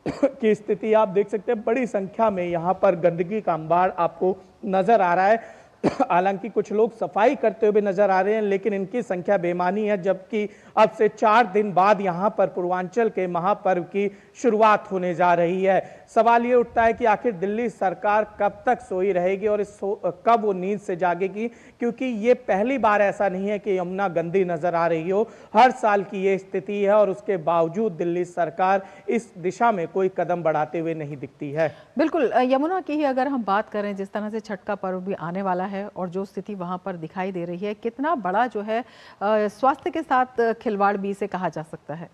की स्थिति आप देख सकते हैं, बड़ी संख्या में यहां पर गंदगी का अंबार आपको नजर आ रहा है। हालांकि कुछ लोग सफाई करते हुए नजर आ रहे हैं, लेकिन इनकी संख्या बेमानी है, जबकि अब से 4 दिन बाद यहां पर पूर्वांचल के महापर्व की शुरुआत होने जा रही है। सवाल ये उठता है कि आखिर दिल्ली सरकार कब तक सोई रहेगी और कब वो नींद से जागेगी, क्योंकि ये पहली बार ऐसा नहीं है कि यमुना गंदी नजर आ रही हो। हर साल की ये स्थिति है और उसके बावजूद दिल्ली सरकार इस दिशा में कोई कदम बढ़ाते हुए नहीं दिखती है। बिल्कुल, यमुना की ही अगर हम बात करें, जिस तरह से छठ का पर्व भी आने वाला है और जो स्थिति वहां पर दिखाई दे रही है, कितना बड़ा जो है स्वास्थ्य के साथ खिलवाड़ भी इसे कहा जा सकता है?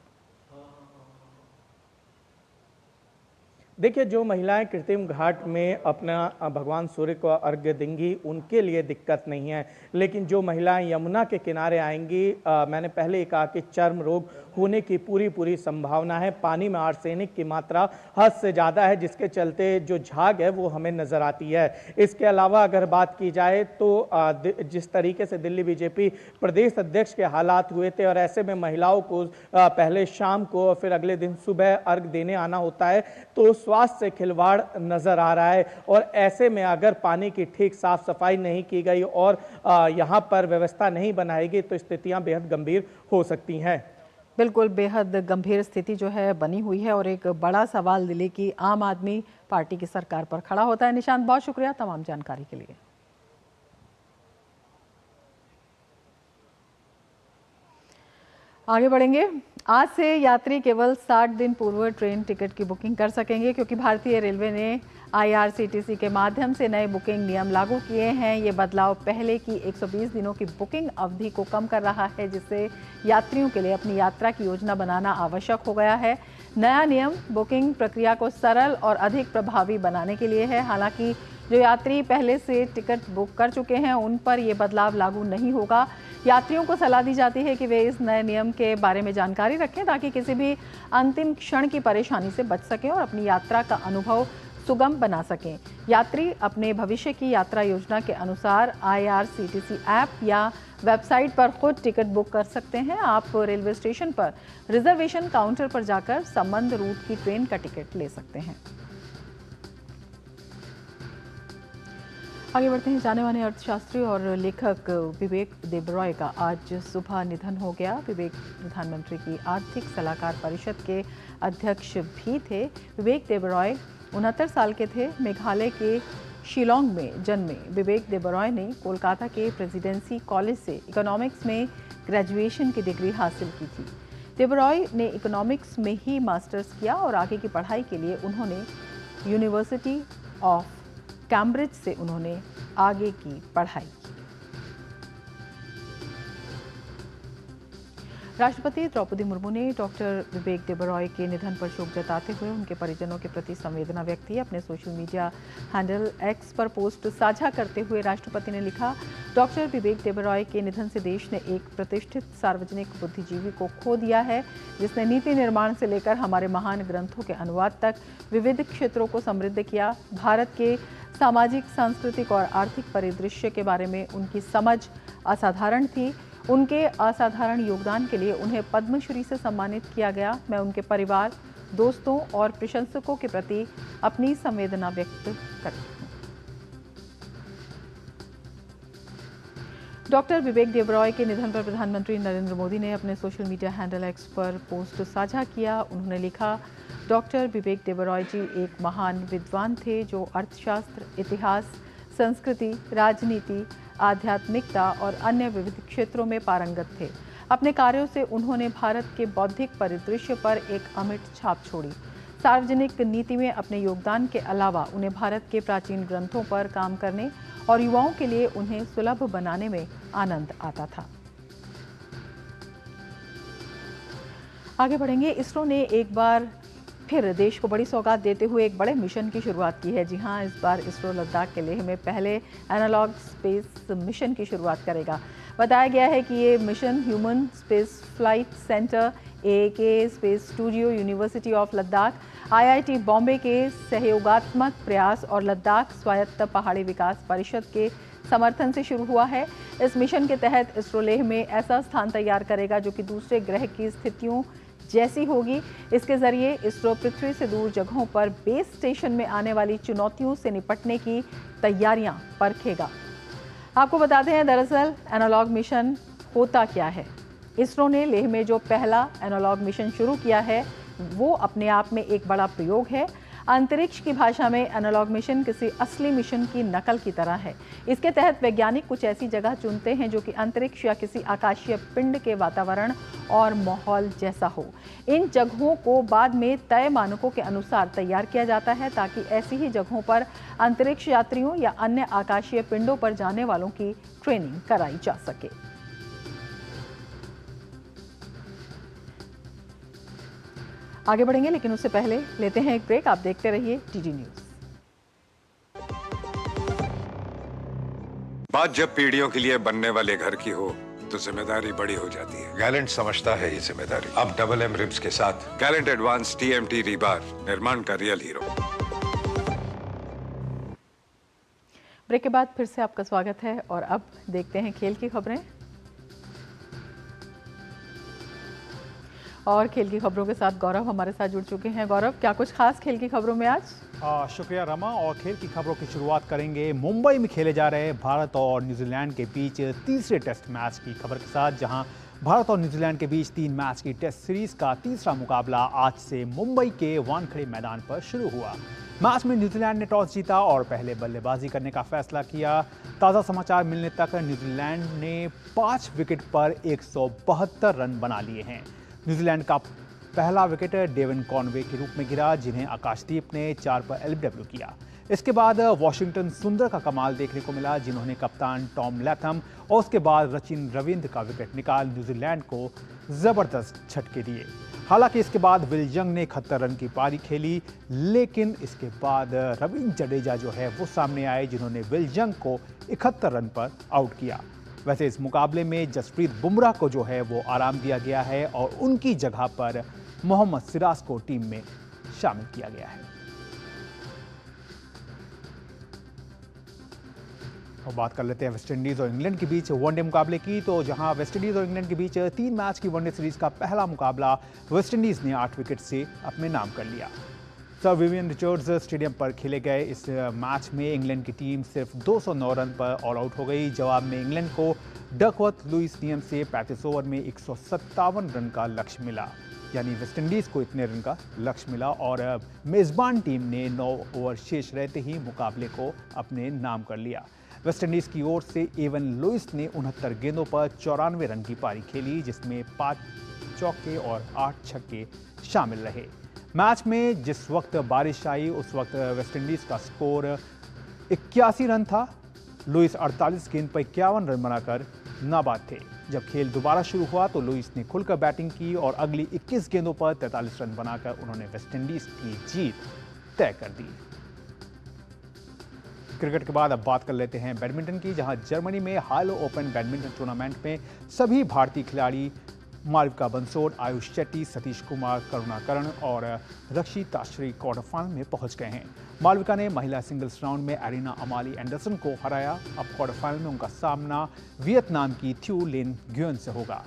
देखिए, जो महिलाएं कृत्रिम घाट में अपना भगवान सूर्य को अर्घ्य देंगी उनके लिए दिक्कत नहीं है, लेकिन जो महिलाएं यमुना के किनारे आएंगी, मैंने पहले ही कहा कि चर्म रोग होने की पूरी संभावना है। पानी में आर्सेनिक की मात्रा हद से ज़्यादा है, जिसके चलते जो झाग है वो हमें नज़र आती है। इसके अलावा अगर बात की जाए तो जिस तरीके से दिल्ली बीजेपी प्रदेश अध्यक्ष के हालात हुए थे, और ऐसे में महिलाओं को पहले शाम को और फिर अगले दिन सुबह अर्घ देने आना होता है, तो स्वास्थ्य से खिलवाड़ नजर आ रहा है। और ऐसे में अगर पानी की ठीक साफ सफाई नहीं की गई और यहाँ पर व्यवस्था नहीं बनाएगी तो स्थितियां बेहद गंभीर हो सकती हैं। बिल्कुल, बेहद गंभीर स्थिति जो है बनी हुई है और एक बड़ा सवाल दिल्ली की आम आदमी पार्टी की सरकार पर खड़ा होता है। निशांत, बहुत शुक्रिया तमाम जानकारी के लिए। आगे बढ़ेंगे। आज से यात्री केवल 60 दिन पूर्व ट्रेन टिकट की बुकिंग कर सकेंगे, क्योंकि भारतीय रेलवे ने IRCTC के माध्यम से नए बुकिंग नियम लागू किए हैं। ये बदलाव पहले की 120 दिनों की बुकिंग अवधि को कम कर रहा है, जिससे यात्रियों के लिए अपनी यात्रा की योजना बनाना आवश्यक हो गया है। नया नियम बुकिंग प्रक्रिया को सरल और अधिक प्रभावी बनाने के लिए है। हालांकि जो यात्री पहले से टिकट बुक कर चुके हैं उन पर यह बदलाव लागू नहीं होगा। यात्रियों को सलाह दी जाती है कि वे इस नए नियम के बारे में जानकारी रखें, ताकि किसी भी अंतिम क्षण की परेशानी से बच सकें और अपनी यात्रा का अनुभव सुगम बना सकें। यात्री अपने भविष्य की यात्रा योजना के अनुसार IRCTC ऐप या वेबसाइट पर खुद टिकट बुक कर सकते हैं। आप रेलवे स्टेशन पर रिजर्वेशन काउंटर पर जाकर संबंध रूट की ट्रेन का टिकट ले सकते हैं। आगे बढ़ते हैं। जाने माने अर्थशास्त्री और लेखक विवेक देबरॉय का आज सुबह निधन हो गया। विवेक प्रधानमंत्री की आर्थिक सलाहकार परिषद के अध्यक्ष भी थे। विवेक देबरॉय 69 साल के थे। मेघालय के शिलोंग में जन्मे विवेक देबरॉय ने कोलकाता के प्रेसिडेंसी कॉलेज से इकोनॉमिक्स में ग्रेजुएशन की डिग्री हासिल की थी। देबरॉय ने इकोनॉमिक्स में ही मास्टर्स किया और आगे की पढ़ाई के लिए उन्होंने यूनिवर्सिटी ऑफ कैम्ब्रिज से उन्होंने आगे की पढ़ाई की। राष्ट्रपति द्रौपदी मुर्मू ने डॉक्टर विवेक देबरॉय के निधन पर शोक जताते हुए उनके परिजनों के प्रति संवेदना व्यक्त की। अपने सोशल मीडिया हैंडल एक्स पर पोस्ट साझा करते हुए राष्ट्रपति ने लिखा, डॉक्टर विवेक देबरॉय के निधन से देश ने एक प्रतिष्ठित सार्वजनिक बुद्धिजीवी को खो दिया है, जिसने नीति निर्माण से लेकर हमारे महान ग्रंथों के अनुवाद तक विविध क्षेत्रों को समृद्ध किया। भारत के सामाजिक, सांस्कृतिक और आर्थिक परिदृश्य के बारे में उनकी समझ असाधारण थी। उनके असाधारण योगदान के लिए उन्हें पद्मश्री से सम्मानित किया गया। मैं उनके परिवार, दोस्तों और प्रशंसकों के प्रति अपनी संवेदना व्यक्त करती हूँ। डॉक्टर विवेक देबरॉय के निधन पर प्रधानमंत्री नरेंद्र मोदी ने अपने सोशल मीडिया हैंडल एक्स पर पोस्ट साझा किया। उन्होंने लिखा, डॉक्टर विवेक देबरॉय जी एक महान विद्वान थे जो अर्थशास्त्र, इतिहास, संस्कृति, राजनीति, आध्यात्मिकता और अन्य विविध क्षेत्रों में पारंगत थे। अपने कार्यों से उन्होंने भारत के बौद्धिक परिदृश्य पर एक अमिट छाप छोड़ी। सार्वजनिक नीति में अपने योगदान के अलावा उन्हें भारत के प्राचीन ग्रंथों पर काम करने और युवाओं के लिए उन्हें सुलभ बनाने में आनंद आता था। आगे बढ़ेंगे। इसरो ने एक बार फिर देश को बड़ी सौगात देते हुए एक बड़े मिशन की शुरुआत की है। जी हां, इस बार इसरो लद्दाख के लेह में पहले एनालॉग स्पेस मिशन की शुरुआत करेगा। बताया गया है कि ये mission human space flight centre, AAK space studio, university of Ladakh, IIT Bombay के सहयोगात्मक प्रयास और लद्दाख स्वायत्त पहाड़ी विकास परिषद के समर्थन से शुरू हुआ है। इस मिशन के तहत इसरो लेह में ऐसा स्थान तैयार करेगा जो कि दूसरे ग्रह की स्थितियों जैसी होगी। इसके जरिए इसरो पृथ्वी से दूर जगहों पर बेस स्टेशन में आने वाली चुनौतियों से निपटने की तैयारियां परखेगा। आपको बताते हैं, दरअसल एनालॉग मिशन होता क्या है। इसरो ने लेह में जो पहला एनालॉग मिशन शुरू किया है वो अपने आप में एक बड़ा प्रयोग है। अंतरिक्ष की भाषा में एनालॉग मिशन किसी असली मिशन की नकल की तरह है। इसके तहत वैज्ञानिक कुछ ऐसी जगह चुनते हैं जो कि अंतरिक्ष या किसी आकाशीय पिंड के वातावरण और माहौल जैसा हो। इन जगहों को बाद में तय मानकों के अनुसार तैयार किया जाता है ताकि ऐसी ही जगहों पर अंतरिक्ष यात्रियों या अन्य आकाशीय पिंडों पर जाने वालों की ट्रेनिंग कराई जा सके। आगे बढ़ेंगे, लेकिन उससे पहले लेते हैं एक ब्रेक। आप देखते रहिए DD न्यूज। बात जब पीढ़ियों के लिए बनने वाले घर की हो तो जिम्मेदारी बड़ी हो जाती है। गैलेंट समझता है ये जिम्मेदारी। अब डबल M रिब्स के साथ गैलेंट एडवांस TMT रीबार, निर्माण का रियल हीरो। ब्रेक के बाद फिर से आपका स्वागत है और अब देखते हैं खेल की खबरें। और खेल की खबरों के साथ गौरव हमारे साथ जुड़ चुके हैं। गौरव, क्या कुछ खास खेल की खबरों में आज? शुक्रिया रमा। और खेल की खबरों की शुरुआत करेंगे मुंबई में खेले जा रहे भारत और न्यूजीलैंड के बीच तीसरे टेस्ट मैच की खबर के साथ, जहां भारत और न्यूजीलैंड के बीच 3 मैच की टेस्ट सीरीज का तीसरा मुकाबला आज से मुंबई के वानखेड़े मैदान पर शुरू हुआ। मैच में न्यूजीलैंड ने टॉस जीता और पहले बल्लेबाजी करने का फैसला किया। ताज़ा समाचार मिलने तक न्यूजीलैंड ने 5 विकेट पर 172 रन बना लिए हैं। न्यूजीलैंड का पहला विकेट डेवन कॉनवे के रूप में गिरा, जिन्हें आकाशदीप ने 4 पर LBW किया। इसके बाद वॉशिंगटन सुंदर का कमाल देखने को मिला, जिन्होंने कप्तान टॉम लैथम और उसके बाद सचिन रविंद्र का विकेट निकाल न्यूजीलैंड को जबरदस्त झटके दिए। हालांकि इसके बाद विल जंग ने 71 रन की पारी खेली, लेकिन इसके बाद रविंद्र जडेजा जो है वो सामने आए, जिन्होंने विल जंग को 71 रन पर आउट किया। वैसे इस मुकाबले में जसप्रीत बुमराह को जो है वो आराम दिया गया है और उनकी जगह पर मोहम्मद सिराज को टीम में शामिल किया गया है। और बात कर लेते हैं वेस्टइंडीज और इंग्लैंड के बीच वनडे मुकाबले की, तो जहां वेस्टइंडीज और इंग्लैंड के बीच 3 मैच की वनडे सीरीज का पहला मुकाबला वेस्टइंडीज ने 8 विकेट से अपने नाम कर लिया। सर विवियन रिचर्ड्स स्टेडियम पर खेले गए इस मैच में इंग्लैंड की टीम सिर्फ 209 रन पर ऑल आउट हो गई। जवाब में इंग्लैंड को डकवर्थ लुईस नियम से 35 ओवर में 157 रन का लक्ष्य मिला, यानी वेस्टइंडीज़ को इतने रन का लक्ष्य मिला और मेज़बान टीम ने 9 ओवर शेष रहते ही मुकाबले को अपने नाम कर लिया। वेस्टइंडीज़ की ओर से एवन लुईस ने 69 गेंदों पर 94 रन की पारी खेली, जिसमें 5 चौके और 8 छक्के शामिल रहे। मैच में जिस वक्त बारिश आई उस वक्त वेस्टइंडीज़ का स्कोर 81 रन था। लुईस 48 गेंद पर 51 रन बनाकर नाबाद थे। जब खेल दोबारा शुरू हुआ तो लुइस ने खुलकर बैटिंग की और अगली 21 गेंदों पर 43 रन बनाकर उन्होंने वेस्टइंडीज की जीत तय कर दी। क्रिकेट के बाद अब बात कर लेते हैं बैडमिंटन की, जहां जर्मनी में हालो ओपन बैडमिंटन टूर्नामेंट में सभी भारतीय खिलाड़ी मालविका बंसोड, आयुष शेट्टी, सतीश कुमार करुणाकरण और रक्षिताश्री क्वार्टर फाइनल में पहुंच गए हैं। मालविका ने महिला सिंगल्स राउंड में एरिना अमाली एंडरसन को हराया। अब क्वार्टर फाइनल में उनका सामना वियतनाम की थ्यू लिन ग्युएन से होगा।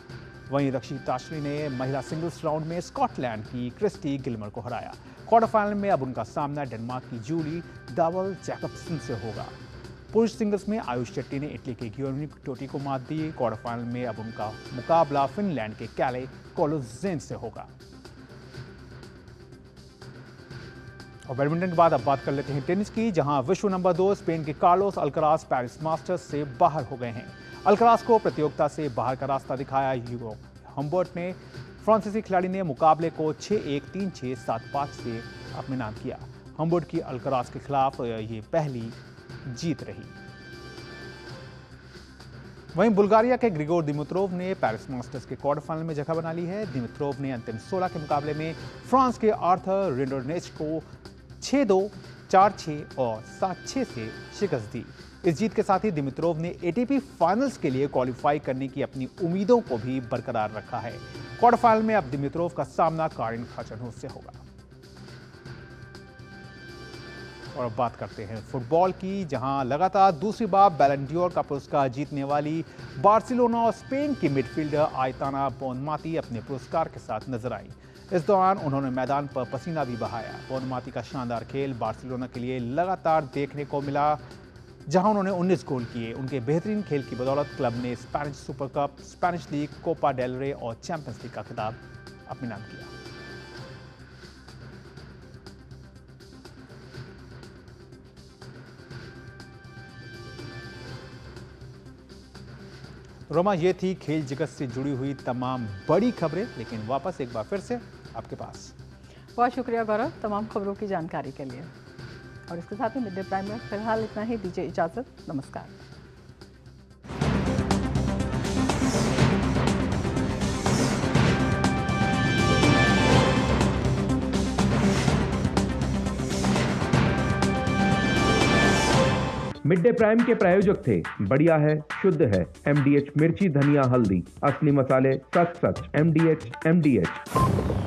वहीं रक्षिताश्री ने महिला सिंगल्स राउंड में स्कॉटलैंड की क्रिस्टी गिलमर को हराया। क्वार्टर फाइनल में अब उनका सामना डेनमार्क की जूली डावल जैकबसन से होगा। पुरुष सिंगल्स में आयुष शेट्टी ने इटली के गियोर्मी टोटी को मात दी। क्वार्टर फाइनल में अब उनका मुकाबला फिनलैंड के कैले कोलोजेन से होगा। और बैडमिंटन के बाद अब बात कर लेते हैं टेनिस की, जहां विश्व नंबर 2 स्पेन के कार्लोस अल्कराज पेरिस मास्टर्स से बाहर हो गए हैं। अल्कराज को प्रतियोगिता से बाहर का रास्ता दिखाया ह्यूगो हम्बर्ट ने। फ्रांसीसी खिलाड़ी ने मुकाबले को 6-1, 3-6, 7-5 से अपने नाम किया। हम्बर्ट की अल्कराज के खिलाफ ये पहली जीत रही। वहीं बुल्गारिया के ग्रिगोर दिमित्रोव ने पेरिस मास्टर्स के क्वार्टर फाइनल में जगह बना ली है। दिमित्रोव ने अंतिम 16 के मुकाबले में फ्रांस के आर्थर रिंडोनेच को 6-2, 4-6 और 7-6 से शिकस्त दी। इस जीत के साथ ही दिमित्रोव ने एटीपी फाइनल्स के लिए क्वालिफाई करने की अपनी उम्मीदों को भी बरकरार रखा है। क्वार्टर फाइनल में अब दिमित्रोव का सामना कारिन खाचनोव से होगा। और अब बात करते हैं फुटबॉल की, जहां लगातार दूसरी बार बैलन ड'ओर का पुरस्कार जीतने वाली बार्सिलोना और स्पेन की मिडफील्डर आयताना बोनमाती अपने पुरस्कार के साथ नजर आई। इस दौरान उन्होंने मैदान पर पसीना भी बहाया। बोनमाती का शानदार खेल बार्सिलोना के लिए लगातार देखने को मिला, जहां उन्होंने 19 गोल किए। उनके बेहतरीन खेल की बदौलत क्लब ने Spanish super cup, Spanish league, Copa del Rey और चैंपियंस लीग का खिताब अपने नाम किया। रोमा, ये थी खेल जगत से जुड़ी हुई तमाम बड़ी खबरें, लेकिन वापस एक बार फिर से आपके पास। बहुत शुक्रिया गौरव तमाम खबरों की जानकारी के लिए। और इसके साथ ही मिड डे प्राइम में फिलहाल इतना ही। दीजिए इजाजत, नमस्कार। मिड डे प्राइम के प्रायोजक थे बढ़िया है, शुद्ध है, MDH मिर्ची, धनिया, हल्दी, असली मसाले, सच। MDH